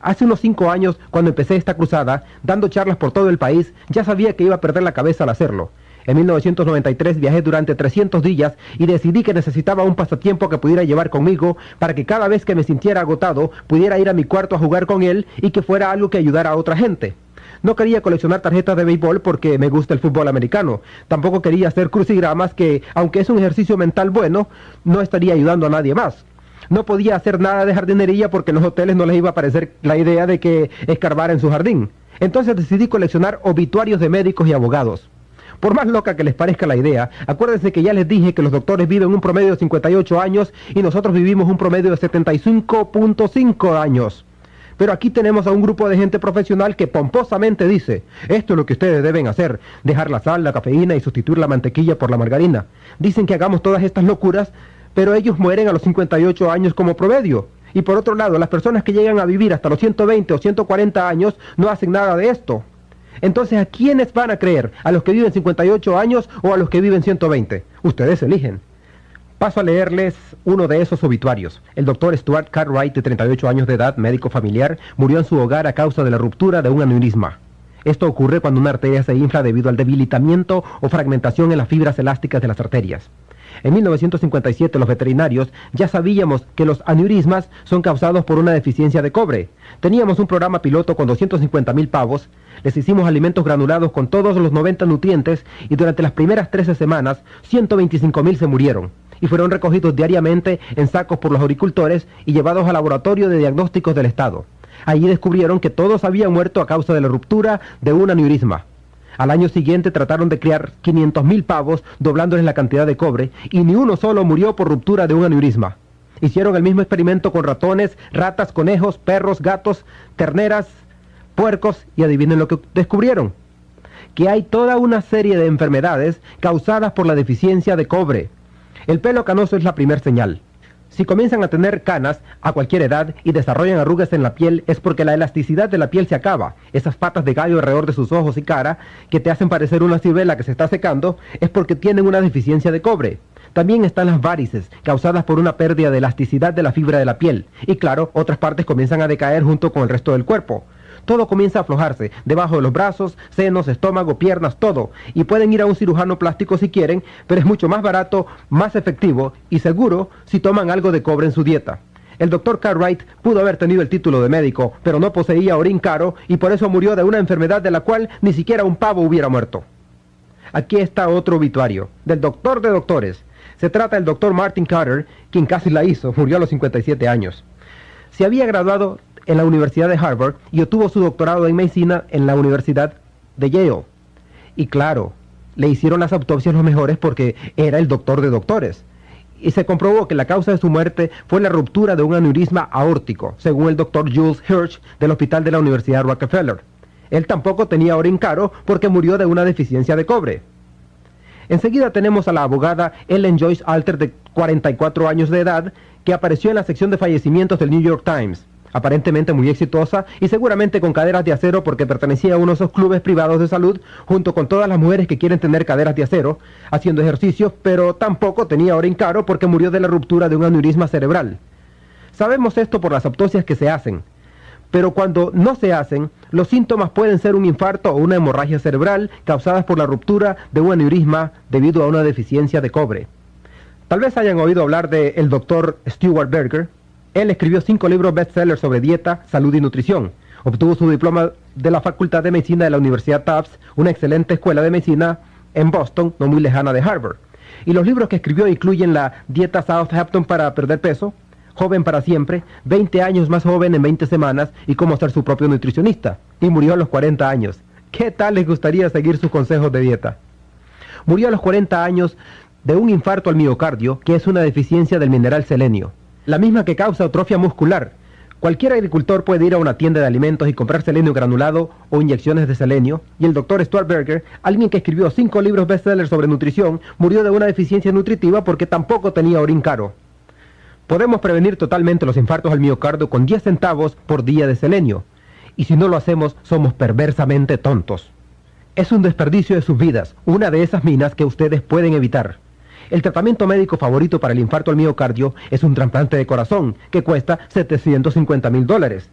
Speaker 2: Hace unos 5 años, cuando empecé esta cruzada, dando charlas por todo el país, ya sabía que iba a perder la cabeza al hacerlo. En 1993 viajé durante 300 días y decidí que necesitaba un pasatiempo que pudiera llevar conmigo para que cada vez que me sintiera agotado pudiera ir a mi cuarto a jugar con él y que fuera algo que ayudara a otra gente. No quería coleccionar tarjetas de béisbol porque me gusta el fútbol americano. Tampoco quería hacer crucigramas que, aunque es un ejercicio mental bueno, no estaría ayudando a nadie más. No podía hacer nada de jardinería porque en los hoteles no les iba a parecer la idea de que escarbara en su jardín. Entonces decidí coleccionar obituarios de médicos y abogados. Por más loca que les parezca la idea, acuérdense que ya les dije que los doctores viven un promedio de 58 años y nosotros vivimos un promedio de 75.5 años. Pero aquí tenemos a un grupo de gente profesional que pomposamente dice: esto es lo que ustedes deben hacer, dejar la sal, la cafeína y sustituir la mantequilla por la margarina. Dicen que hagamos todas estas locuras, pero ellos mueren a los 58 años como promedio. Y por otro lado, las personas que llegan a vivir hasta los 120 o 140 años no hacen nada de esto. Entonces, ¿a quiénes van a creer? ¿A los que viven 58 años o a los que viven 120? Ustedes eligen. Paso a leerles uno de esos obituarios. El doctor Stuart Cartwright, de 38 años de edad, médico familiar, murió en su hogar a causa de la ruptura de un aneurisma. Esto ocurre cuando una arteria se infla debido al debilitamiento o fragmentación en las fibras elásticas de las arterias. En 1957 los veterinarios ya sabíamos que los aneurismas son causados por una deficiencia de cobre. Teníamos un programa piloto con 250.000 pavos, les hicimos alimentos granulados con todos los 90 nutrientes y durante las primeras 13 semanas 125.000 se murieron. y fueron recogidos diariamente en sacos por los agricultores y llevados al laboratorio de diagnósticos del estado. Allí descubrieron que todos habían muerto a causa de la ruptura de un aneurisma. Al año siguiente trataron de criar 500.000 pavos doblándoles la cantidad de cobre y ni uno solo murió por ruptura de un aneurisma. Hicieron el mismo experimento con ratones, ratas, conejos, perros, gatos, terneras, puercos y adivinen lo que descubrieron. Que hay toda una serie de enfermedades causadas por la deficiencia de cobre. El pelo canoso es la primer señal. Si comienzan a tener canas a cualquier edad y desarrollan arrugas en la piel es porque la elasticidad de la piel se acaba. Esas patas de gallo alrededor de sus ojos y cara que te hacen parecer una ciruela que se está secando es porque tienen una deficiencia de cobre. También están las varices, causadas por una pérdida de elasticidad de la fibra de la piel. Y claro, otras partes comienzan a decaer junto con el resto del cuerpo. Todo comienza a aflojarse, debajo de los brazos, senos, estómago, piernas, todo. Y pueden ir a un cirujano plástico si quieren, pero es mucho más barato, más efectivo y seguro si toman algo de cobre en su dieta. El Dr. Cartwright pudo haber tenido el título de médico, pero no poseía orín caro y por eso murió de una enfermedad de la cual ni siquiera un pavo hubiera muerto. Aquí está otro obituario, del doctor de doctores. Se trata del Dr. Martin Carter, quien casi la hizo, murió a los 57 años. Se había graduado en la Universidad de Harvard y obtuvo su doctorado en medicina en la Universidad de Yale. Y claro, le hicieron las autopsias los mejores porque era el doctor de doctores. Y se comprobó que la causa de su muerte fue la ruptura de un aneurisma aórtico, según el doctor Jules Hirsch del Hospital de la Universidad Rockefeller. Él tampoco tenía orín caro porque murió de una deficiencia de cobre. Enseguida tenemos a la abogada Ellen Joyce Alter, de 44 años de edad, que apareció en la sección de fallecimientos del New York Times. Aparentemente muy exitosa y seguramente con caderas de acero porque pertenecía a uno de esos clubes privados de salud junto con todas las mujeres que quieren tener caderas de acero, haciendo ejercicios, pero tampoco tenía orín caro porque murió de la ruptura de un aneurisma cerebral. Sabemos esto por las autopsias que se hacen, pero cuando no se hacen, los síntomas pueden ser un infarto o una hemorragia cerebral causadas por la ruptura de un aneurisma debido a una deficiencia de cobre. Tal vez hayan oído hablar del Dr. Stuart Berger. Él escribió 5 libros bestsellers sobre dieta, salud y nutrición. Obtuvo su diploma de la Facultad de Medicina de la Universidad Tufts, una excelente escuela de medicina en Boston, no muy lejana de Harvard. Y los libros que escribió incluyen la Dieta Southampton para perder peso, Joven para siempre, 20 años más joven en 20 semanas y cómo ser su propio nutricionista. Y murió a los 40 años. ¿Qué tal les gustaría seguir sus consejos de dieta? Murió a los 40 años de un infarto al miocardio, que es una deficiencia del mineral selenio, la misma que causa atrofia muscular. Cualquier agricultor puede ir a una tienda de alimentos y comprar selenio granulado o inyecciones de selenio, y el Dr. Stuart Berger, alguien que escribió 5 libros bestsellers sobre nutrición, murió de una deficiencia nutritiva porque tampoco tenía orín caro. Podemos prevenir totalmente los infartos al miocardio con 10 centavos por día de selenio, y si no lo hacemos, somos perversamente tontos. Es un desperdicio de sus vidas, una de esas minas que ustedes pueden evitar. El tratamiento médico favorito para el infarto al miocardio es un trasplante de corazón, que cuesta $750,000.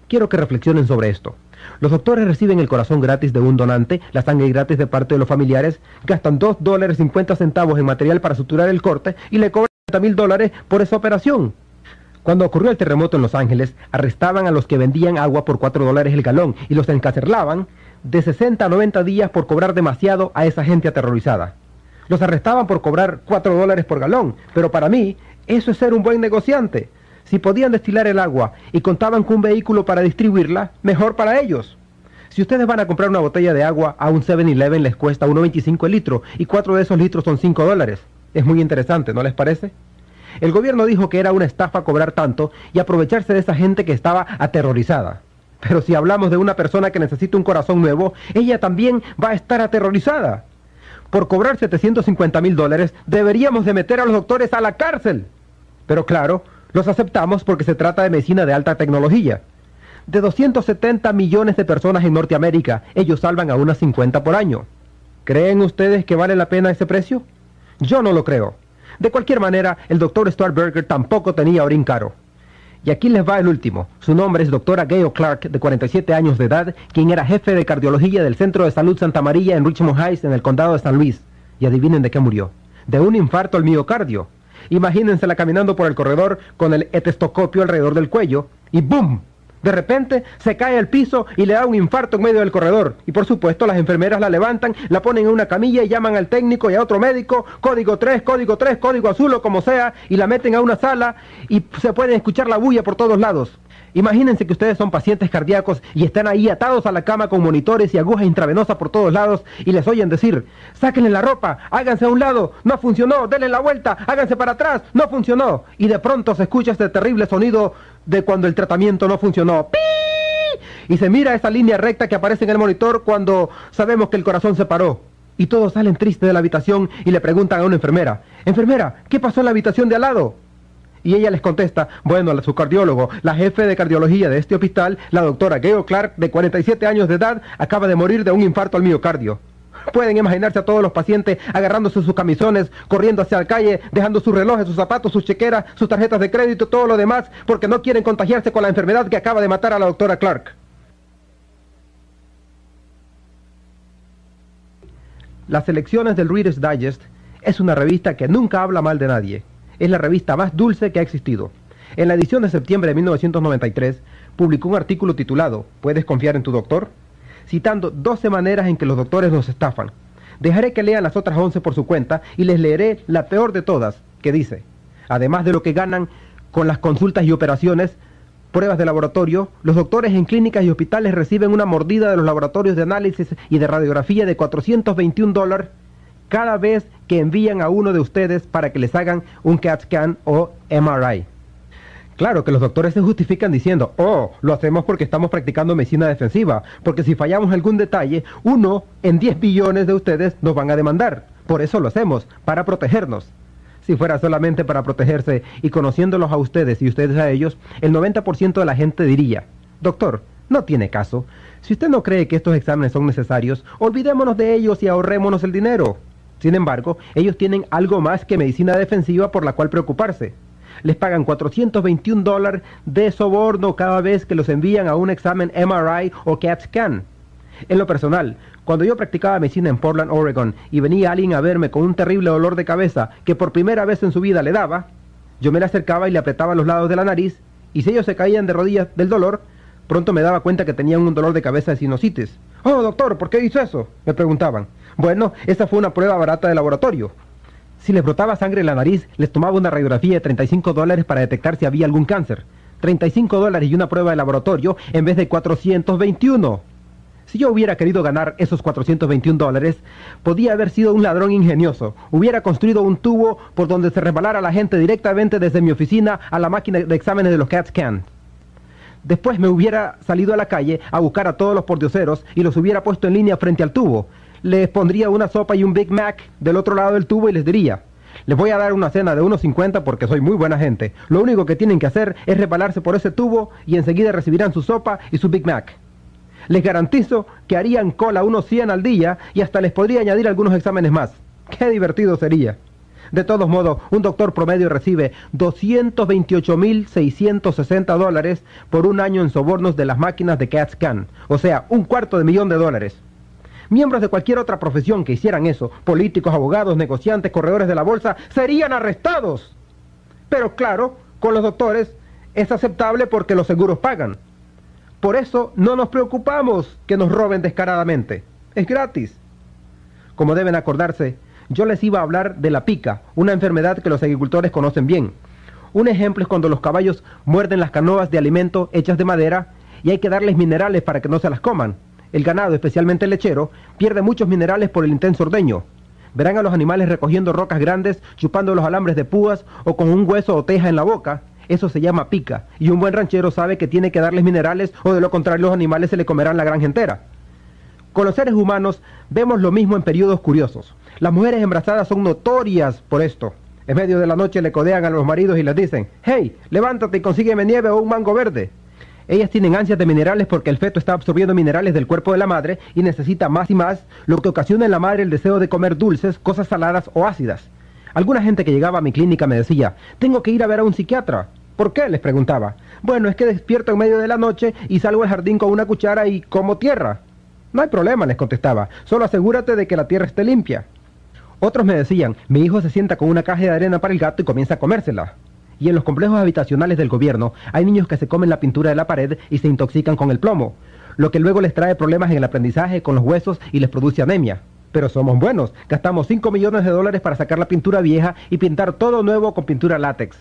Speaker 2: Quiero que reflexionen sobre esto. Los doctores reciben el corazón gratis de un donante, la sangre gratis de parte de los familiares, gastan $2.50 en material para suturar el corte y le cobran $50,000 por esa operación. Cuando ocurrió el terremoto en Los Ángeles, arrestaban a los que vendían agua por $4 el galón y los encarcelaban de 60 a 90 días por cobrar demasiado a esa gente aterrorizada. Los arrestaban por cobrar $4 por galón, pero para mí eso es ser un buen negociante. Si podían destilar el agua y contaban con un vehículo para distribuirla, mejor para ellos. Si ustedes van a comprar una botella de agua a un 7-Eleven les cuesta $1.25 el litro y 4 de esos litros son $5. Es muy interesante, ¿no les parece? El gobierno dijo que era una estafa cobrar tanto y aprovecharse de esa gente que estaba aterrorizada. Pero si hablamos de una persona que necesita un corazón nuevo, ella también va a estar aterrorizada. Por cobrar $750,000 deberíamos de meter a los doctores a la cárcel. Pero claro, los aceptamos porque se trata de medicina de alta tecnología. De 270 millones de personas en Norteamérica, ellos salvan a unas 50 por año. ¿Creen ustedes que vale la pena ese precio? Yo no lo creo. De cualquier manera, el Dr. Stuart Berger tampoco tenía orín caro. Y aquí les va el último. Su nombre es Dra. Gail Clark, de 47 años de edad, quien era jefe de cardiología del Centro de Salud Santa María en Richmond Heights, en el condado de San Luis. Y adivinen de qué murió. De un infarto al miocardio. Imagínensela caminando por el corredor con el estetoscopio alrededor del cuello y ¡boom! De repente se cae al piso y le da un infarto en medio del corredor. Y por supuesto las enfermeras la levantan, la ponen en una camilla y llaman al técnico y a otro médico, código 3, código azul o como sea, y la meten a una sala y se puede escuchar la bulla por todos lados. Imagínense que ustedes son pacientes cardíacos y están ahí atados a la cama con monitores y agujas intravenosas por todos lados y les oyen decir, sáquenle la ropa, háganse a un lado, no funcionó, denle la vuelta, háganse para atrás, no funcionó. Y de pronto se escucha este terrible sonido de cuando el tratamiento no funcionó. ¡Pi! Y se mira esa línea recta que aparece en el monitor cuando sabemos que el corazón se paró. Y todos salen tristes de la habitación y le preguntan a una enfermera, enfermera, ¿qué pasó en la habitación de al lado? Y ella les contesta, bueno, su cardiólogo, la jefe de cardiología de este hospital, la doctora Gail Clark, de 47 años de edad, acaba de morir de un infarto al miocardio. Pueden imaginarse a todos los pacientes agarrándose sus camisones, corriendo hacia la calle, dejando sus relojes, sus zapatos, sus chequeras, sus tarjetas de crédito, todo lo demás, porque no quieren contagiarse con la enfermedad que acaba de matar a la doctora Clark. Las selecciones del Reader's Digest es una revista que nunca habla mal de nadie. Es la revista más dulce que ha existido. En la edición de septiembre de 1993, publicó un artículo titulado ¿Puedes confiar en tu doctor?, citando 12 maneras en que los doctores nos estafan. Dejaré que lean las otras 11 por su cuenta y les leeré la peor de todas, que dice, además de lo que ganan con las consultas y operaciones, pruebas de laboratorio, los doctores en clínicas y hospitales reciben una mordida de los laboratorios de análisis y de radiografía de $421 cada vez que envían a uno de ustedes para que les hagan un CAT scan o MRI. Claro que los doctores se justifican diciendo, oh, lo hacemos porque estamos practicando medicina defensiva, porque si fallamos algún detalle, 1 en 10 billones de ustedes nos van a demandar. Por eso lo hacemos, para protegernos. Si fuera solamente para protegerse y conociéndolos a ustedes y ustedes a ellos, el 90% de la gente diría, doctor, no tiene caso. Si usted no cree que estos exámenes son necesarios, olvidémonos de ellos y ahorrémonos el dinero. Sin embargo, ellos tienen algo más que medicina defensiva por la cual preocuparse. Les pagan $421 de soborno cada vez que los envían a un examen MRI o CAT scan. En lo personal, cuando yo practicaba medicina en Portland, Oregon, y venía alguien a verme con un terrible dolor de cabeza que por primera vez en su vida le daba, yo me le acercaba y le apretaba los lados de la nariz, y si ellos se caían de rodillas del dolor, pronto me daba cuenta que tenían un dolor de cabeza de sinusitis. «Oh, doctor, ¿por qué hizo eso?», me preguntaban. Bueno, esa fue una prueba barata de laboratorio. Si les brotaba sangre en la nariz, les tomaba una radiografía de $35 para detectar si había algún cáncer. $35 y una prueba de laboratorio en vez de 421. Si yo hubiera querido ganar esos $421, podía haber sido un ladrón ingenioso. Hubiera construido un tubo por donde se resbalara la gente directamente desde mi oficina a la máquina de exámenes de los CAT scan. Después me hubiera salido a la calle a buscar a todos los pordioseros y los hubiera puesto en línea frente al tubo. Les pondría una sopa y un Big Mac del otro lado del tubo y les diría, les voy a dar una cena de $1.50 porque soy muy buena gente. Lo único que tienen que hacer es resbalarse por ese tubo y enseguida recibirán su sopa y su Big Mac. Les garantizo que harían cola unos 100 al día y hasta les podría añadir algunos exámenes más. ¡Qué divertido sería! De todos modos, un doctor promedio recibe $228.660 por un año en sobornos de las máquinas de CAT scan, o sea, $250.000. Miembros de cualquier otra profesión que hicieran eso, políticos, abogados, negociantes, corredores de la bolsa, serían arrestados. Pero claro, con los doctores es aceptable porque los seguros pagan. Por eso no nos preocupamos que nos roben descaradamente. Es gratis. Como deben acordarse, yo les iba a hablar de la pica, una enfermedad que los agricultores conocen bien. Un ejemplo es cuando los caballos muerden las canoas de alimento hechas de madera y hay que darles minerales para que no se las coman. El ganado, especialmente el lechero, pierde muchos minerales por el intenso ordeño. Verán a los animales recogiendo rocas grandes, chupando los alambres de púas o con un hueso o teja en la boca. Eso se llama pica, y un buen ranchero sabe que tiene que darles minerales o de lo contrario los animales se le comerán la granja entera. Con los seres humanos vemos lo mismo en periodos curiosos. Las mujeres embarazadas son notorias por esto. En medio de la noche le codean a los maridos y les dicen, «Hey, levántate y consígueme nieve o un mango verde». Ellas tienen ansias de minerales porque el feto está absorbiendo minerales del cuerpo de la madre y necesita más y más, lo que ocasiona en la madre el deseo de comer dulces, cosas saladas o ácidas. Alguna gente que llegaba a mi clínica me decía, «Tengo que ir a ver a un psiquiatra». ¿Por qué?, les preguntaba. «Bueno, es que despierto en medio de la noche y salgo al jardín con una cuchara y como tierra». «No hay problema», les contestaba, «solo asegúrate de que la tierra esté limpia». Otros me decían, «Mi hijo se sienta con una caja de arena para el gato y comienza a comérsela». Y en los complejos habitacionales del gobierno hay niños que se comen la pintura de la pared y se intoxican con el plomo, lo que luego les trae problemas en el aprendizaje con los huesos y les produce anemia. Pero somos buenos, gastamos $5 millones para sacar la pintura vieja y pintar todo nuevo con pintura látex.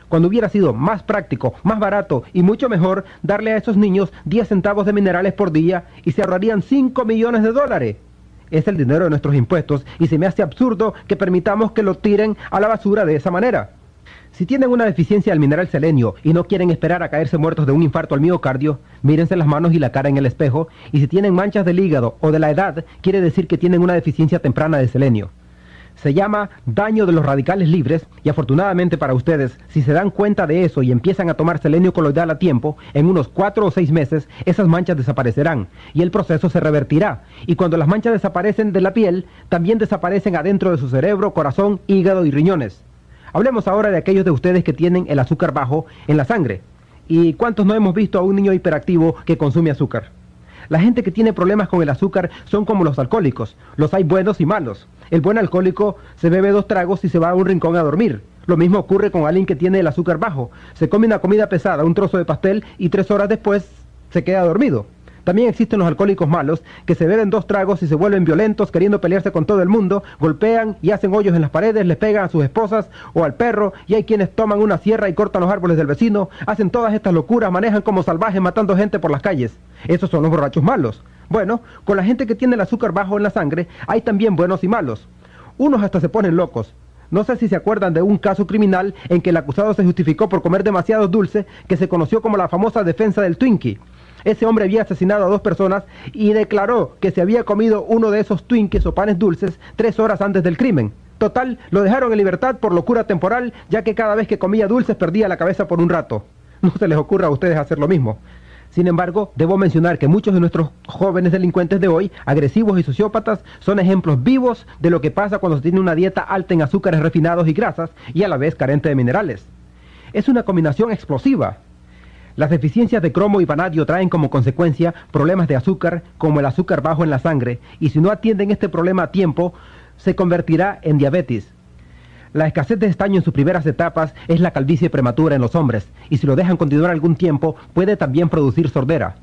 Speaker 2: Cuando hubiera sido más práctico, más barato y mucho mejor darle a esos niños 10 centavos de minerales por día y se ahorrarían $5 millones. Es el dinero de nuestros impuestos y se me hace absurdo que permitamos que lo tiren a la basura de esa manera. Si tienen una deficiencia del mineral selenio y no quieren esperar a caerse muertos de un infarto al miocardio, mírense las manos y la cara en el espejo, y si tienen manchas del hígado o de la edad, quiere decir que tienen una deficiencia temprana de selenio. Se llama daño de los radicales libres, y afortunadamente para ustedes, si se dan cuenta de eso y empiezan a tomar selenio coloidal a tiempo, en unos 4 o 6 meses, esas manchas desaparecerán, y el proceso se revertirá. Y cuando las manchas desaparecen de la piel, también desaparecen adentro de su cerebro, corazón, hígado y riñones. Hablemos ahora de aquellos de ustedes que tienen el azúcar bajo en la sangre. ¿Y cuántos no hemos visto a un niño hiperactivo que consume azúcar? La gente que tiene problemas con el azúcar son como los alcohólicos. Los hay buenos y malos. El buen alcohólico se bebe 2 tragos y se va a un rincón a dormir. Lo mismo ocurre con alguien que tiene el azúcar bajo. Se come una comida pesada, un trozo de pastel, y 3 horas después se queda dormido. También existen los alcohólicos malos, que se beben 2 tragos y se vuelven violentos, queriendo pelearse con todo el mundo, golpean y hacen hoyos en las paredes, les pegan a sus esposas o al perro, y hay quienes toman una sierra y cortan los árboles del vecino, hacen todas estas locuras, manejan como salvajes matando gente por las calles. Esos son los borrachos malos. Bueno, con la gente que tiene el azúcar bajo en la sangre, hay también buenos y malos. Unos hasta se ponen locos. No sé si se acuerdan de un caso criminal en que el acusado se justificó por comer demasiado dulce, que se conoció como la famosa defensa del Twinkie. Ese hombre había asesinado a 2 personas y declaró que se había comido uno de esos Twinkies o panes dulces 3 horas antes del crimen. Total, lo dejaron en libertad por locura temporal, ya que cada vez que comía dulces perdía la cabeza por un rato. No se les ocurra a ustedes hacer lo mismo. Sin embargo, debo mencionar que muchos de nuestros jóvenes delincuentes de hoy, agresivos y sociópatas, son ejemplos vivos de lo que pasa cuando se tiene una dieta alta en azúcares refinados y grasas y a la vez carente de minerales. Es una combinación explosiva. Las deficiencias de cromo y vanadio traen como consecuencia problemas de azúcar, como el azúcar bajo en la sangre, y si no atienden este problema a tiempo, se convertirá en diabetes. La escasez de estaño en sus primeras etapas es la calvicie prematura en los hombres, y si lo dejan continuar algún tiempo, puede también producir sordera.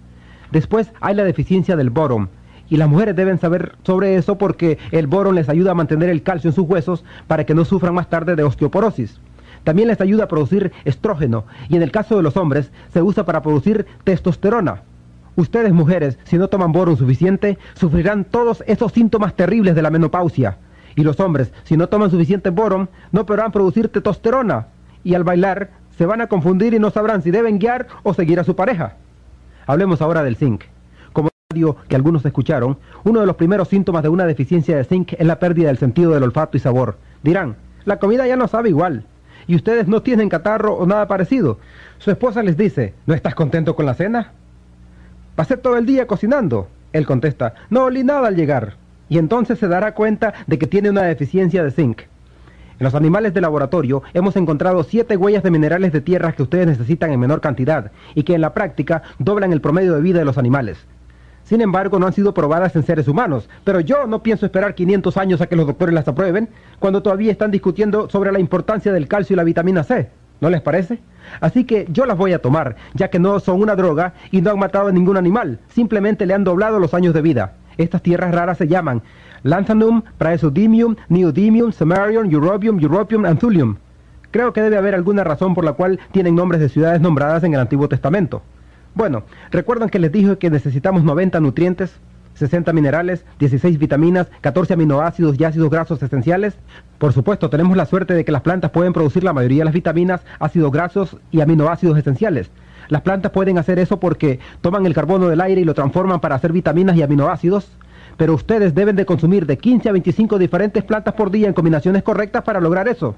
Speaker 2: Después hay la deficiencia del boron, y las mujeres deben saber sobre eso porque el boron les ayuda a mantener el calcio en sus huesos para que no sufran más tarde de osteoporosis. También les ayuda a producir estrógeno, y en el caso de los hombres, se usa para producir testosterona. Ustedes, mujeres, si no toman boron suficiente, sufrirán todos esos síntomas terribles de la menopausia. Y los hombres, si no toman suficiente boron, no podrán producir testosterona. Y al bailar, se van a confundir y no sabrán si deben guiar o seguir a su pareja. Hablemos ahora del zinc. Como que algunos escucharon, uno de los primeros síntomas de una deficiencia de zinc es la pérdida del sentido del olfato y sabor. Dirán, la comida ya no sabe igual. Y ustedes no tienen catarro o nada parecido. Su esposa les dice, ¿no estás contento con la cena? Pasé todo el día cocinando. Él contesta, no olí nada al llegar. Y entonces se dará cuenta de que tiene una deficiencia de zinc. En los animales de laboratorio hemos encontrado 7 huellas de minerales de tierra que ustedes necesitan en menor cantidad y que en la práctica doblan el promedio de vida de los animales. Sin embargo, no han sido probadas en seres humanos, pero yo no pienso esperar 500 años a que los doctores las aprueben, cuando todavía están discutiendo sobre la importancia del calcio y la vitamina C. ¿No les parece? Así que yo las voy a tomar, ya que no son una droga y no han matado a ningún animal, simplemente le han doblado los años de vida. Estas tierras raras se llaman Lanthanum, Praesodymium, Neodymium, Samarium, Europium and Thulium. Creo que debe haber alguna razón por la cual tienen nombres de ciudades nombradas en el Antiguo Testamento. Bueno, ¿recuerdan que les dije que necesitamos 90 nutrientes, 60 minerales, 16 vitaminas, 14 aminoácidos y ácidos grasos esenciales? Por supuesto, tenemos la suerte de que las plantas pueden producir la mayoría de las vitaminas, ácidos grasos y aminoácidos esenciales. Las plantas pueden hacer eso porque toman el carbono del aire y lo transforman para hacer vitaminas y aminoácidos, pero ustedes deben de consumir de 15 a 25 diferentes plantas por día en combinaciones correctas para lograr eso.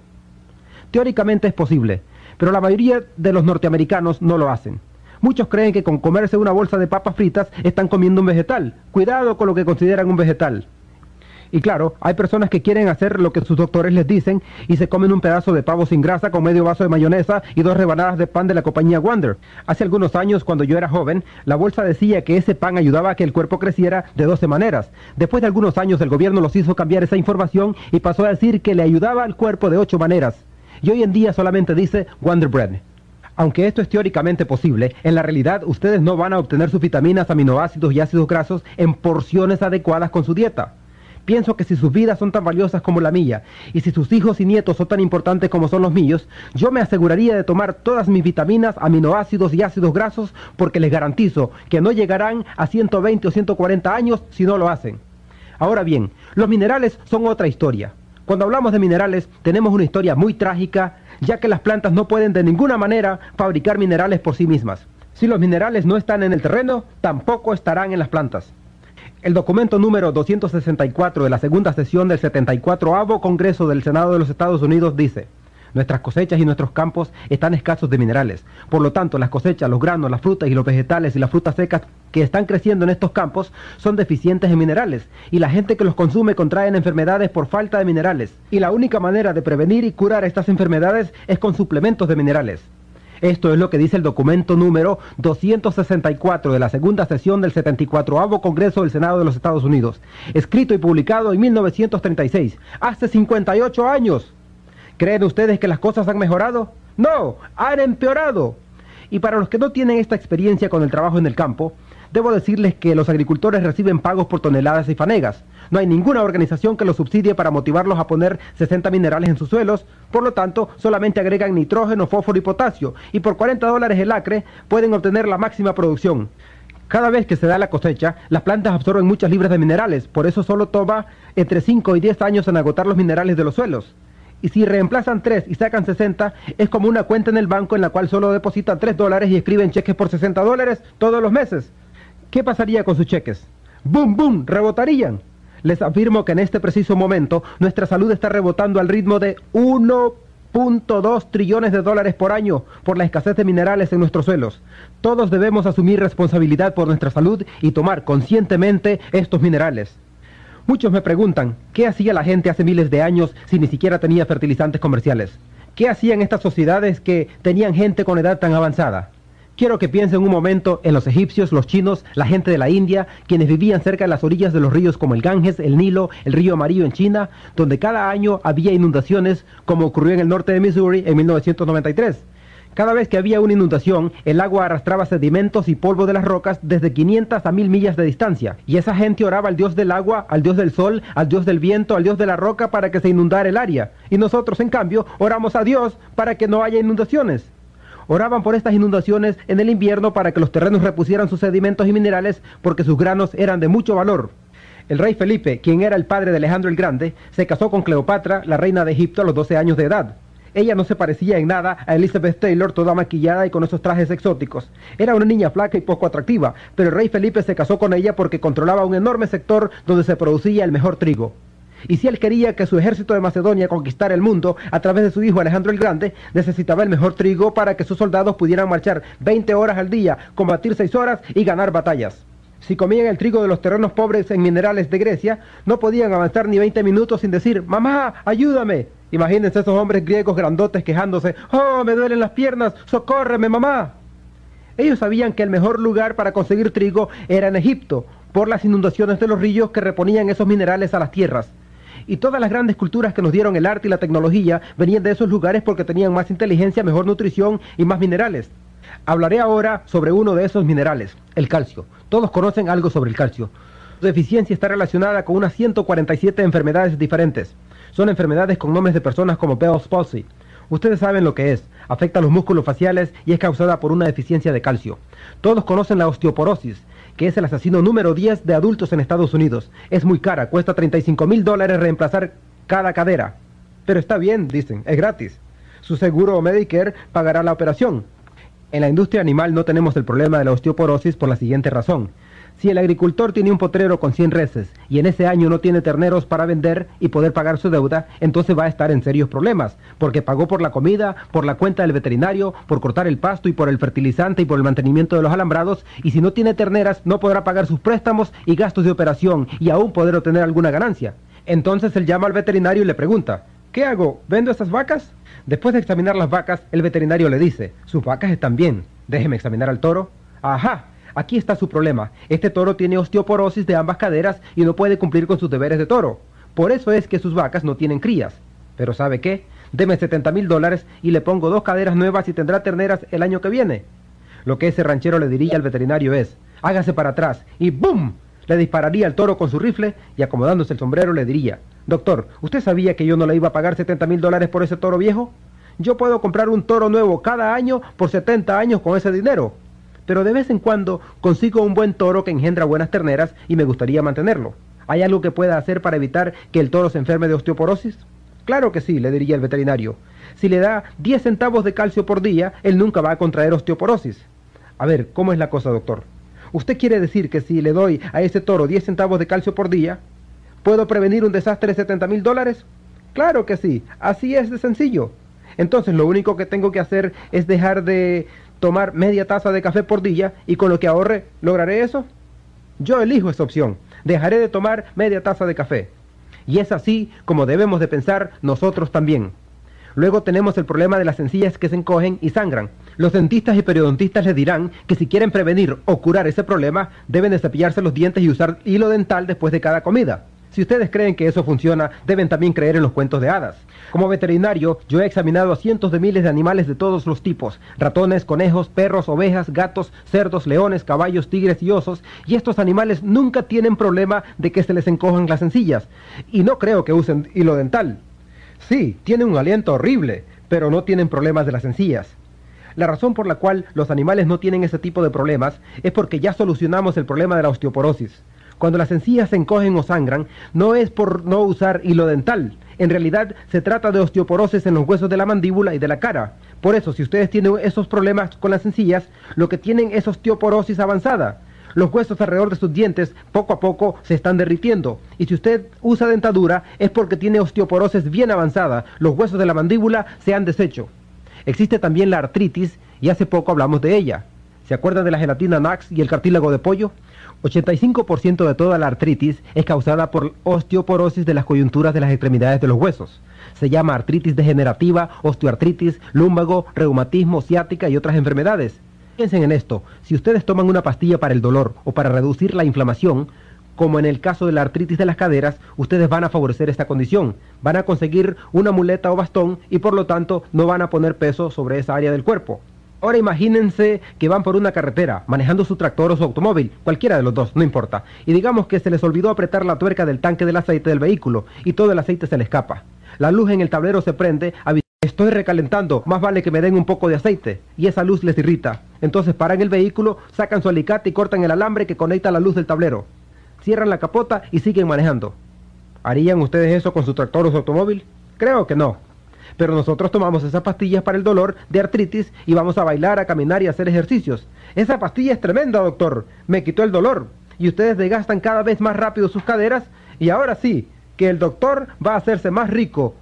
Speaker 2: Teóricamente es posible, pero la mayoría de los norteamericanos no lo hacen. Muchos creen que con comerse una bolsa de papas fritas están comiendo un vegetal. Cuidado con lo que consideran un vegetal. Y claro, hay personas que quieren hacer lo que sus doctores les dicen y se comen un pedazo de pavo sin grasa con medio vaso de mayonesa y 2 rebanadas de pan de la compañía Wonder. Hace algunos años, cuando yo era joven, la bolsa decía que ese pan ayudaba a que el cuerpo creciera de 12 maneras. Después de algunos años, el gobierno los hizo cambiar esa información y pasó a decir que le ayudaba al cuerpo de 8 maneras. y hoy en día solamente dice Wonder Bread. Aunque esto es teóricamente posible, en la realidad ustedes no van a obtener sus vitaminas, aminoácidos y ácidos grasos en porciones adecuadas con su dieta. Pienso que si sus vidas son tan valiosas como la mía, y si sus hijos y nietos son tan importantes como son los míos, yo me aseguraría de tomar todas mis vitaminas, aminoácidos y ácidos grasos, porque les garantizo que no llegarán a 120 o 140 años si no lo hacen. Ahora bien, los minerales son otra historia. Cuando hablamos de minerales, tenemos una historia muy trágica, ya que las plantas no pueden de ninguna manera fabricar minerales por sí mismas. Si los minerales no están en el terreno, tampoco estarán en las plantas. El documento número 264 de la segunda sesión del 74º Congreso del Senado de los Estados Unidos dice: nuestras cosechas y nuestros campos están escasos de minerales. Por lo tanto, las cosechas, los granos, las frutas y los vegetales y las frutas secas que están creciendo en estos campos son deficientes en minerales, y la gente que los consume contraen enfermedades por falta de minerales. Y la única manera de prevenir y curar estas enfermedades es con suplementos de minerales. Esto es lo que dice el documento número 264 de la segunda sesión del 74º Congreso del Senado de los Estados Unidos, escrito y publicado en 1936, hace 58 años. ¿Creen ustedes que las cosas han mejorado? No, han empeorado. Y para los que no tienen esta experiencia con el trabajo en el campo, debo decirles que los agricultores reciben pagos por toneladas y fanegas. No hay ninguna organización que los subsidie para motivarlos a poner 60 minerales en sus suelos, por lo tanto, solamente agregan nitrógeno, fósforo y potasio, y por $40 el acre pueden obtener la máxima producción. Cada vez que se da la cosecha, las plantas absorben muchas libras de minerales, por eso solo toma entre 5 y 10 años en agotar los minerales de los suelos. Y si reemplazan 3 y sacan 60, es como una cuenta en el banco en la cual solo depositan $3 y escriben cheques por $60 todos los meses. ¿Qué pasaría con sus cheques? ¡Bum, bum! ¡Rebotarían! Les afirmo que en este preciso momento nuestra salud está rebotando al ritmo de 1.2 trillones de dólares por año por la escasez de minerales en nuestros suelos. Todos debemos asumir responsabilidad por nuestra salud y tomar conscientemente estos minerales. Muchos me preguntan, ¿qué hacía la gente hace miles de años si ni siquiera tenía fertilizantes comerciales? ¿Qué hacían estas sociedades que tenían gente con edad tan avanzada? Quiero que piensen un momento en los egipcios, los chinos, la gente de la India, quienes vivían cerca de las orillas de los ríos como el Ganges, el Nilo, el río Amarillo en China, donde cada año había inundaciones, como ocurrió en el norte de Missouri en 1993. Cada vez que había una inundación, el agua arrastraba sedimentos y polvo de las rocas desde 500 a 1000 millas de distancia, y esa gente oraba al dios del agua, al dios del sol, al dios del viento, al dios de la roca para que se inundara el área, y nosotros, en cambio, oramos a Dios para que no haya inundaciones. Oraban por estas inundaciones en el invierno para que los terrenos repusieran sus sedimentos y minerales porque sus granos eran de mucho valor. El rey Felipe, quien era el padre de Alejandro el Grande, se casó con Cleopatra, la reina de Egipto, a los 12 años de edad. Ella no se parecía en nada a Elizabeth Taylor, toda maquillada y con esos trajes exóticos. Era una niña flaca y poco atractiva, pero el rey Felipe se casó con ella porque controlaba un enorme sector donde se producía el mejor trigo. Y si él quería que su ejército de Macedonia conquistara el mundo a través de su hijo Alejandro el Grande, necesitaba el mejor trigo para que sus soldados pudieran marchar 20 horas al día, combatir 6 horas y ganar batallas. Si comían el trigo de los terrenos pobres en minerales de Grecia, no podían avanzar ni 20 minutos sin decir, ¡mamá, ayúdame! Imagínense esos hombres griegos grandotes quejándose, ¡oh, me duelen las piernas! ¡Socórreme, mamá! Ellos sabían que el mejor lugar para conseguir trigo era en Egipto, por las inundaciones de los ríos que reponían esos minerales a las tierras. Y todas las grandes culturas que nos dieron el arte y la tecnología venían de esos lugares porque tenían más inteligencia, mejor nutrición y más minerales. Hablaré ahora sobre uno de esos minerales, el calcio. Todos conocen algo sobre el calcio. Su deficiencia está relacionada con unas 147 enfermedades diferentes. Son enfermedades con nombres de personas como Bell's palsy. Ustedes saben lo que es. Afecta a los músculos faciales y es causada por una deficiencia de calcio. Todos conocen la osteoporosis, que es el asesino número 10 de adultos en Estados Unidos. Es muy cara, cuesta $35,000 reemplazar cada cadera. Pero está bien, dicen, es gratis. Su seguro Medicare pagará la operación. En la industria animal no tenemos el problema de la osteoporosis por la siguiente razón. Si el agricultor tiene un potrero con 100 reses y en ese año no tiene terneros para vender y poder pagar su deuda, entonces va a estar en serios problemas, porque pagó por la comida, por la cuenta del veterinario, por cortar el pasto y por el fertilizante y por el mantenimiento de los alambrados, y si no tiene terneras no podrá pagar sus préstamos y gastos de operación y aún poder obtener alguna ganancia. Entonces él llama al veterinario y le pregunta, ¿qué hago? ¿Vendo estas vacas? Después de examinar las vacas, el veterinario le dice, sus vacas están bien, déjeme examinar al toro. ¡Ajá! Aquí está su problema. Este toro tiene osteoporosis de ambas caderas y no puede cumplir con sus deberes de toro. Por eso es que sus vacas no tienen crías. Pero ¿sabe qué? Deme $70,000 y le pongo 2 caderas nuevas y tendrá terneras el año que viene. Lo que ese ranchero le diría al veterinario es, hágase para atrás y ¡bum! Le dispararía al toro con su rifle y acomodándose el sombrero le diría, doctor, ¿usted sabía que yo no le iba a pagar $70,000 por ese toro viejo? Yo puedo comprar un toro nuevo cada año por 70 años con ese dinero. Pero de vez en cuando consigo un buen toro que engendra buenas terneras y me gustaría mantenerlo. ¿Hay algo que pueda hacer para evitar que el toro se enferme de osteoporosis? Claro que sí, le diría el veterinario. Si le da 10 centavos de calcio por día, él nunca va a contraer osteoporosis. A ver, ¿cómo es la cosa, doctor? ¿Usted quiere decir que si le doy a ese toro 10 centavos de calcio por día, ¿puedo prevenir un desastre de $70,000? Claro que sí, así es de sencillo. Entonces lo único que tengo que hacer es dejar de tomar media taza de café por día y con lo que ahorre, ¿lograré eso? Yo elijo esa opción, dejaré de tomar media taza de café. Y es así como debemos de pensar nosotros también. Luego tenemos el problema de las encías que se encogen y sangran. Los dentistas y periodontistas les dirán que si quieren prevenir o curar ese problema, deben de cepillarse los dientes y usar hilo dental después de cada comida. Si ustedes creen que eso funciona, deben también creer en los cuentos de hadas. Como veterinario, yo he examinado a cientos de miles de animales de todos los tipos. Ratones, conejos, perros, ovejas, gatos, cerdos, leones, caballos, tigres y osos. Y estos animales nunca tienen problema de que se les encojan las encías. Y no creo que usen hilo dental. Sí, tienen un aliento horrible, pero no tienen problemas de las encías. La razón por la cual los animales no tienen ese tipo de problemas es porque ya solucionamos el problema de la osteoporosis. Cuando las encías se encogen o sangran, no es por no usar hilo dental. En realidad, se trata de osteoporosis en los huesos de la mandíbula y de la cara. Por eso, si ustedes tienen esos problemas con las encías, lo que tienen es osteoporosis avanzada. Los huesos alrededor de sus dientes, poco a poco, se están derritiendo. Y si usted usa dentadura, es porque tiene osteoporosis bien avanzada. Los huesos de la mandíbula se han deshecho. Existe también la artritis, y hace poco hablamos de ella. ¿Se acuerdan de la gelatina Nax y el cartílago de pollo? 85% de toda la artritis es causada por osteoporosis de las coyunturas de las extremidades de los huesos. Se llama artritis degenerativa, osteoartritis, lumbago, reumatismo, ciática y otras enfermedades. Piensen en esto, si ustedes toman una pastilla para el dolor o para reducir la inflamación, como en el caso de la artritis de las caderas, ustedes van a favorecer esta condición. Van a conseguir una muleta o bastón y por lo tanto no van a poner peso sobre esa área del cuerpo. Ahora imagínense que van por una carretera, manejando su tractor o su automóvil, cualquiera de los dos, no importa, y digamos que se les olvidó apretar la tuerca del tanque del aceite del vehículo, y todo el aceite se le escapa. La luz en el tablero se prende, estoy recalentando, más vale que me den un poco de aceite, y esa luz les irrita. Entonces paran el vehículo, sacan su alicate y cortan el alambre que conecta la luz del tablero. Cierran la capota y siguen manejando. ¿Harían ustedes eso con su tractor o su automóvil? Creo que no. Pero nosotros tomamos esas pastillas para el dolor de artritis y vamos a bailar, a caminar y a hacer ejercicios. Esa pastilla es tremenda, doctor. Me quitó el dolor. Y ustedes desgastan cada vez más rápido sus caderas. Y ahora sí, que el doctor va a hacerse más rico,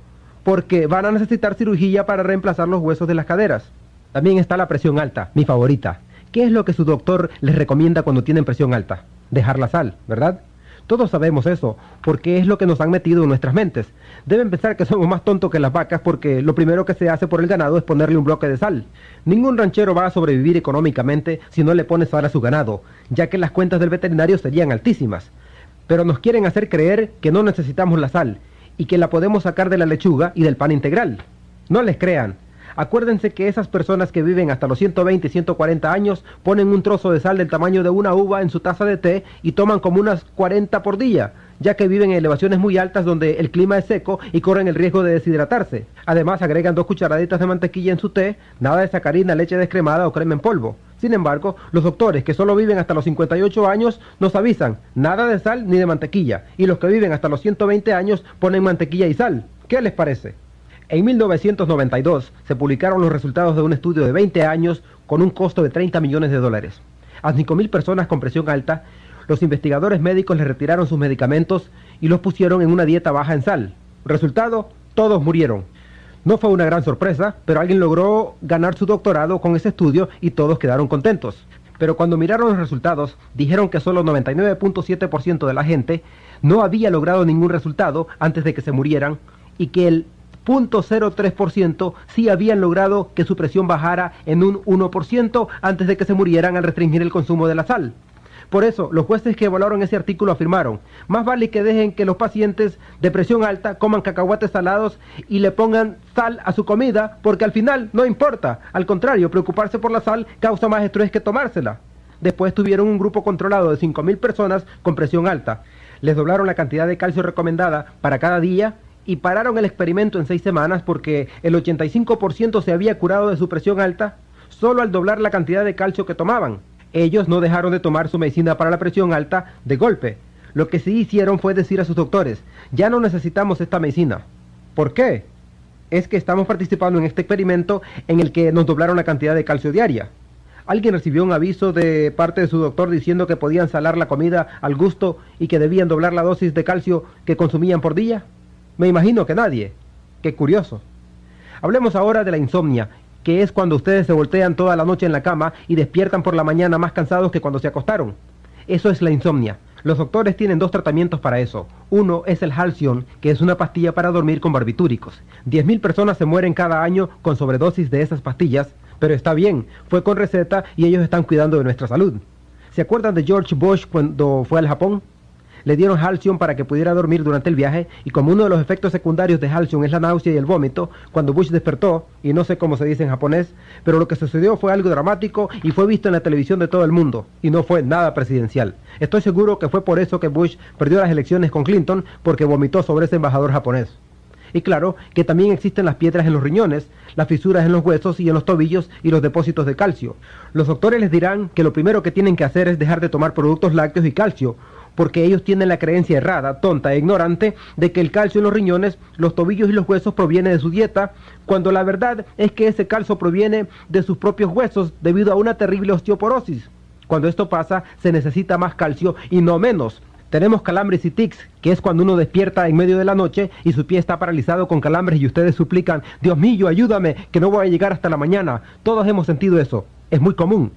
Speaker 2: porque van a necesitar cirugía para reemplazar los huesos de las caderas. También está la presión alta, mi favorita. ¿Qué es lo que su doctor les recomienda cuando tienen presión alta? Dejar la sal, ¿verdad? Todos sabemos eso, porque es lo que nos han metido en nuestras mentes. Deben pensar que somos más tontos que las vacas porque lo primero que se hace por el ganado es ponerle un bloque de sal. Ningún ranchero va a sobrevivir económicamente si no le pone sal a su ganado, ya que las cuentas del veterinario serían altísimas. Pero nos quieren hacer creer que no necesitamos la sal y que la podemos sacar de la lechuga y del pan integral. No les crean. Acuérdense que esas personas que viven hasta los 120 y 140 años ponen un trozo de sal del tamaño de una uva en su taza de té y toman como unas 40 por día, ya que viven en elevaciones muy altas donde el clima es seco y corren el riesgo de deshidratarse. Además agregan 2 cucharaditas de mantequilla en su té, nada de sacarina, leche descremada o crema en polvo. Sin embargo, los doctores que solo viven hasta los 58 años nos avisan, nada de sal ni de mantequilla, y los que viven hasta los 120 años ponen mantequilla y sal. ¿Qué les parece? En 1992 se publicaron los resultados de un estudio de 20 años con un costo de $30 millones. A 5.000 personas con presión alta, los investigadores médicos les retiraron sus medicamentos y los pusieron en una dieta baja en sal. Resultado, todos murieron. No fue una gran sorpresa, pero alguien logró ganar su doctorado con ese estudio y todos quedaron contentos. Pero cuando miraron los resultados, dijeron que solo 99.7% de la gente no había logrado ningún resultado antes de que se murieran y que el 0.03% sí habían logrado que su presión bajara en un 1% antes de que se murieran al restringir el consumo de la sal. Por eso, los jueces que evaluaron ese artículo afirmaron, más vale que dejen que los pacientes de presión alta coman cacahuates salados y le pongan sal a su comida, porque al final no importa. Al contrario, preocuparse por la sal causa más estrés que tomársela. Después tuvieron un grupo controlado de 5.000 personas con presión alta. Les doblaron la cantidad de calcio recomendada para cada día y pararon el experimento en 6 semanas porque el 85% se había curado de su presión alta solo al doblar la cantidad de calcio que tomaban. Ellos no dejaron de tomar su medicina para la presión alta de golpe. Lo que sí hicieron fue decir a sus doctores, ya no necesitamos esta medicina. ¿Por qué? Es que estamos participando en este experimento en el que nos doblaron la cantidad de calcio diaria. ¿Alguien recibió un aviso de parte de su doctor diciendo que podían salar la comida al gusto y que debían doblar la dosis de calcio que consumían por día? Me imagino que nadie. Qué curioso. Hablemos ahora de la insomnia, que es cuando ustedes se voltean toda la noche en la cama y despiertan por la mañana más cansados que cuando se acostaron. Eso es la insomnia. Los doctores tienen 2 tratamientos para eso. Uno es el Halcion, que es una pastilla para dormir con barbitúricos. 10.000 personas se mueren cada año con sobredosis de esas pastillas, pero está bien, fue con receta y ellos están cuidando de nuestra salud. ¿Se acuerdan de George Bush cuando fue al Japón? Le dieron Halcion para que pudiera dormir durante el viaje y como uno de los efectos secundarios de Halcion es la náusea y el vómito, cuando Bush despertó, y no sé cómo se dice en japonés, pero lo que sucedió fue algo dramático y fue visto en la televisión de todo el mundo, y no fue nada presidencial. Estoy seguro que fue por eso que Bush perdió las elecciones con Clinton, porque vomitó sobre ese embajador japonés. Y claro, que también existen las piedras en los riñones, las fisuras en los huesos y en los tobillos y los depósitos de calcio. Los doctores les dirán que lo primero que tienen que hacer es dejar de tomar productos lácteos y calcio, porque ellos tienen la creencia errada, tonta e ignorante de que el calcio en los riñones, los tobillos y los huesos proviene de su dieta, cuando la verdad es que ese calcio proviene de sus propios huesos debido a una terrible osteoporosis. Cuando esto pasa, se necesita más calcio y no menos. Tenemos calambres y tics, que es cuando uno despierta en medio de la noche y su pie está paralizado con calambres y ustedes suplican, Dios mío, ayúdame, que no voy a llegar hasta la mañana. Todos hemos sentido eso, es muy común.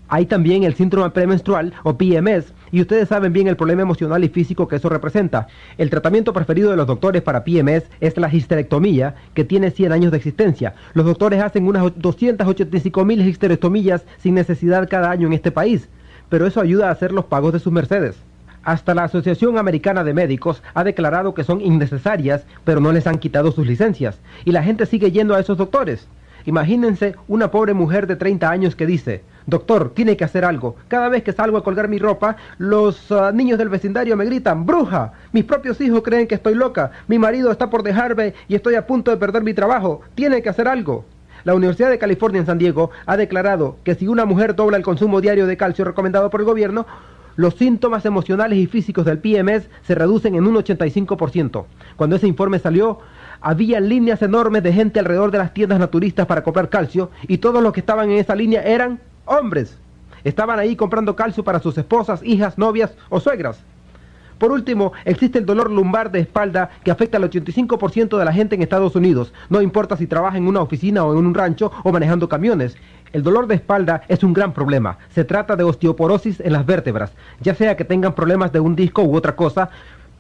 Speaker 2: Hay también el síndrome premenstrual o PMS, y ustedes saben bien el problema emocional y físico que eso representa. El tratamiento preferido de los doctores para PMS es la histerectomía, que tiene 100 años de existencia. Los doctores hacen unas 285.000 histerectomías sin necesidad cada año en este país, pero eso ayuda a hacer los pagos de sus mercedes. Hasta la Asociación Americana de Médicos ha declarado que son innecesarias, pero no les han quitado sus licencias, y la gente sigue yendo a esos doctores. Imagínense una pobre mujer de 30 años que dice, doctor, tiene que hacer algo. Cada vez que salgo a colgar mi ropa, los niños del vecindario me gritan, ¡bruja! Mis propios hijos creen que estoy loca. Mi marido está por dejarme y estoy a punto de perder mi trabajo. Tiene que hacer algo. La Universidad de California en San Diego ha declarado que si una mujer dobla el consumo diario de calcio recomendado por el gobierno, los síntomas emocionales y físicos del PMS se reducen en un 85%. Cuando ese informe salió, había líneas enormes de gente alrededor de las tiendas naturistas para comprar calcio y todos los que estaban en esa línea eran hombres. Estaban ahí comprando calcio para sus esposas, hijas, novias o suegras. Por último, existe el dolor lumbar de espalda que afecta al 85% de la gente en Estados Unidos. No importa si trabaja en una oficina o en un rancho o manejando camiones. El dolor de espalda es un gran problema. Se trata de osteoporosis en las vértebras, ya sea que tengan problemas de un disco u otra cosa,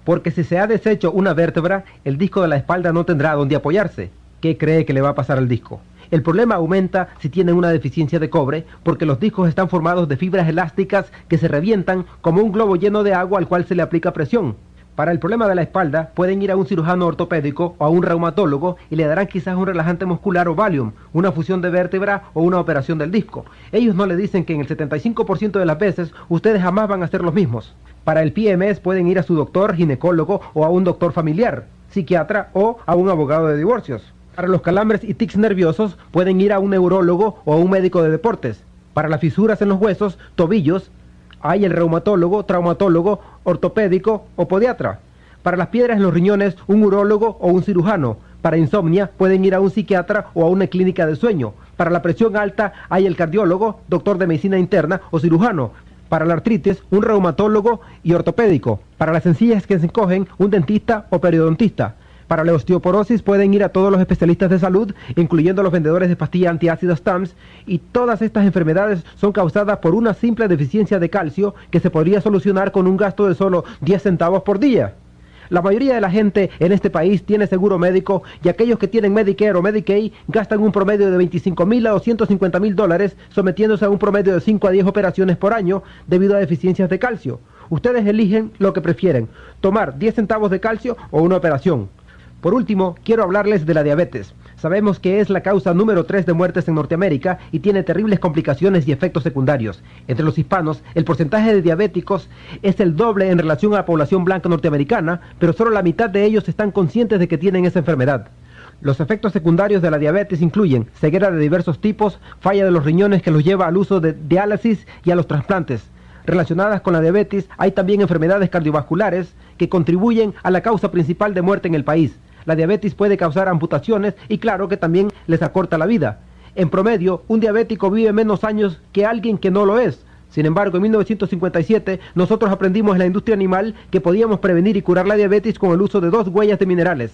Speaker 2: porque si se ha deshecho una vértebra, el disco de la espalda no tendrá dónde apoyarse. ¿Qué cree que le va a pasar al disco? El problema aumenta si tienen una deficiencia de cobre, porque los discos están formados de fibras elásticas que se revientan como un globo lleno de agua al cual se le aplica presión. Para el problema de la espalda, pueden ir a un cirujano ortopédico o a un reumatólogo y le darán quizás un relajante muscular o Valium, una fusión de vértebra o una operación del disco. Ellos no le dicen que en el 75% de las veces ustedes jamás van a ser los mismos. Para el PMS pueden ir a su doctor, ginecólogo o a un doctor familiar, psiquiatra o a un abogado de divorcios. Para los calambres y tics nerviosos pueden ir a un neurólogo o a un médico de deportes. Para las fisuras en los huesos, tobillos, hay el reumatólogo, traumatólogo, ortopédico o podiatra. Para las piedras en los riñones, un urólogo o un cirujano. Para insomnia pueden ir a un psiquiatra o a una clínica de sueño. Para la presión alta hay el cardiólogo, doctor de medicina interna o cirujano. Para la artritis, un reumatólogo y ortopédico. Para las encías que se encogen, un dentista o periodontista. Para la osteoporosis pueden ir a todos los especialistas de salud, incluyendo los vendedores de pastillas antiácidos TAMS, y todas estas enfermedades son causadas por una simple deficiencia de calcio que se podría solucionar con un gasto de solo 10 centavos por día. La mayoría de la gente en este país tiene seguro médico y aquellos que tienen Medicare o Medicaid gastan un promedio de $25,000 a $250,000 sometiéndose a un promedio de 5 a 10 operaciones por año debido a deficiencias de calcio. Ustedes eligen lo que prefieren, tomar 10 centavos de calcio o una operación. Por último, quiero hablarles de la diabetes. Sabemos que es la causa número 3 de muertes en Norteamérica y tiene terribles complicaciones y efectos secundarios. Entre los hispanos, el porcentaje de diabéticos es el doble en relación a la población blanca norteamericana, pero solo la mitad de ellos están conscientes de que tienen esa enfermedad. Los efectos secundarios de la diabetes incluyen ceguera de diversos tipos, falla de los riñones que los lleva al uso de diálisis y a los trasplantes. Relacionadas con la diabetes, hay también enfermedades cardiovasculares que contribuyen a la causa principal de muerte en el país. La diabetes puede causar amputaciones y claro que también les acorta la vida. En promedio, un diabético vive menos años que alguien que no lo es. Sin embargo, en 1957, nosotros aprendimos en la industria animal que podíamos prevenir y curar la diabetes con el uso de 2 huellas de minerales.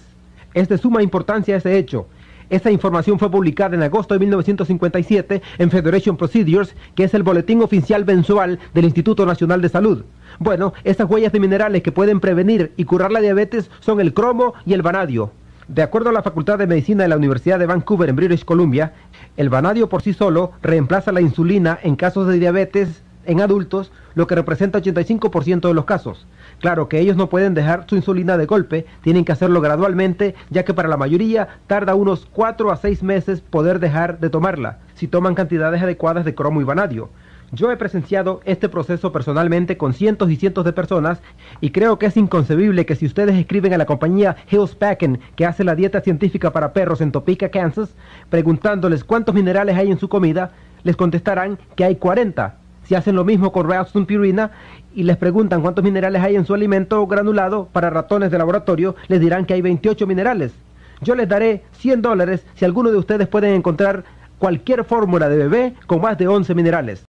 Speaker 2: Es de suma importancia ese hecho. Esta información fue publicada en agosto de 1957 en Federation Procedures, que es el boletín oficial mensual del Instituto Nacional de Salud. Bueno, esas huellas de minerales que pueden prevenir y curar la diabetes son el cromo y el vanadio. De acuerdo a la Facultad de Medicina de la Universidad de Vancouver en British Columbia, el vanadio por sí solo reemplaza la insulina en casos de diabetes en adultos, lo que representa 85% de los casos. Claro que ellos no pueden dejar su insulina de golpe, tienen que hacerlo gradualmente, ya que para la mayoría tarda unos 4 a 6 meses poder dejar de tomarla, si toman cantidades adecuadas de cromo y vanadio. Yo he presenciado este proceso personalmente con cientos y cientos de personas y creo que es inconcebible que si ustedes escriben a la compañía Hill's Packing, que hace la dieta científica para perros en Topeka, Kansas, preguntándoles cuántos minerales hay en su comida, les contestarán que hay 40. Si hacen lo mismo con Ralston Purina y les preguntan cuántos minerales hay en su alimento granulado para ratones de laboratorio, les dirán que hay 28 minerales. Yo les daré $100 si alguno de ustedes pueden encontrar cualquier fórmula de bebé con más de 11 minerales.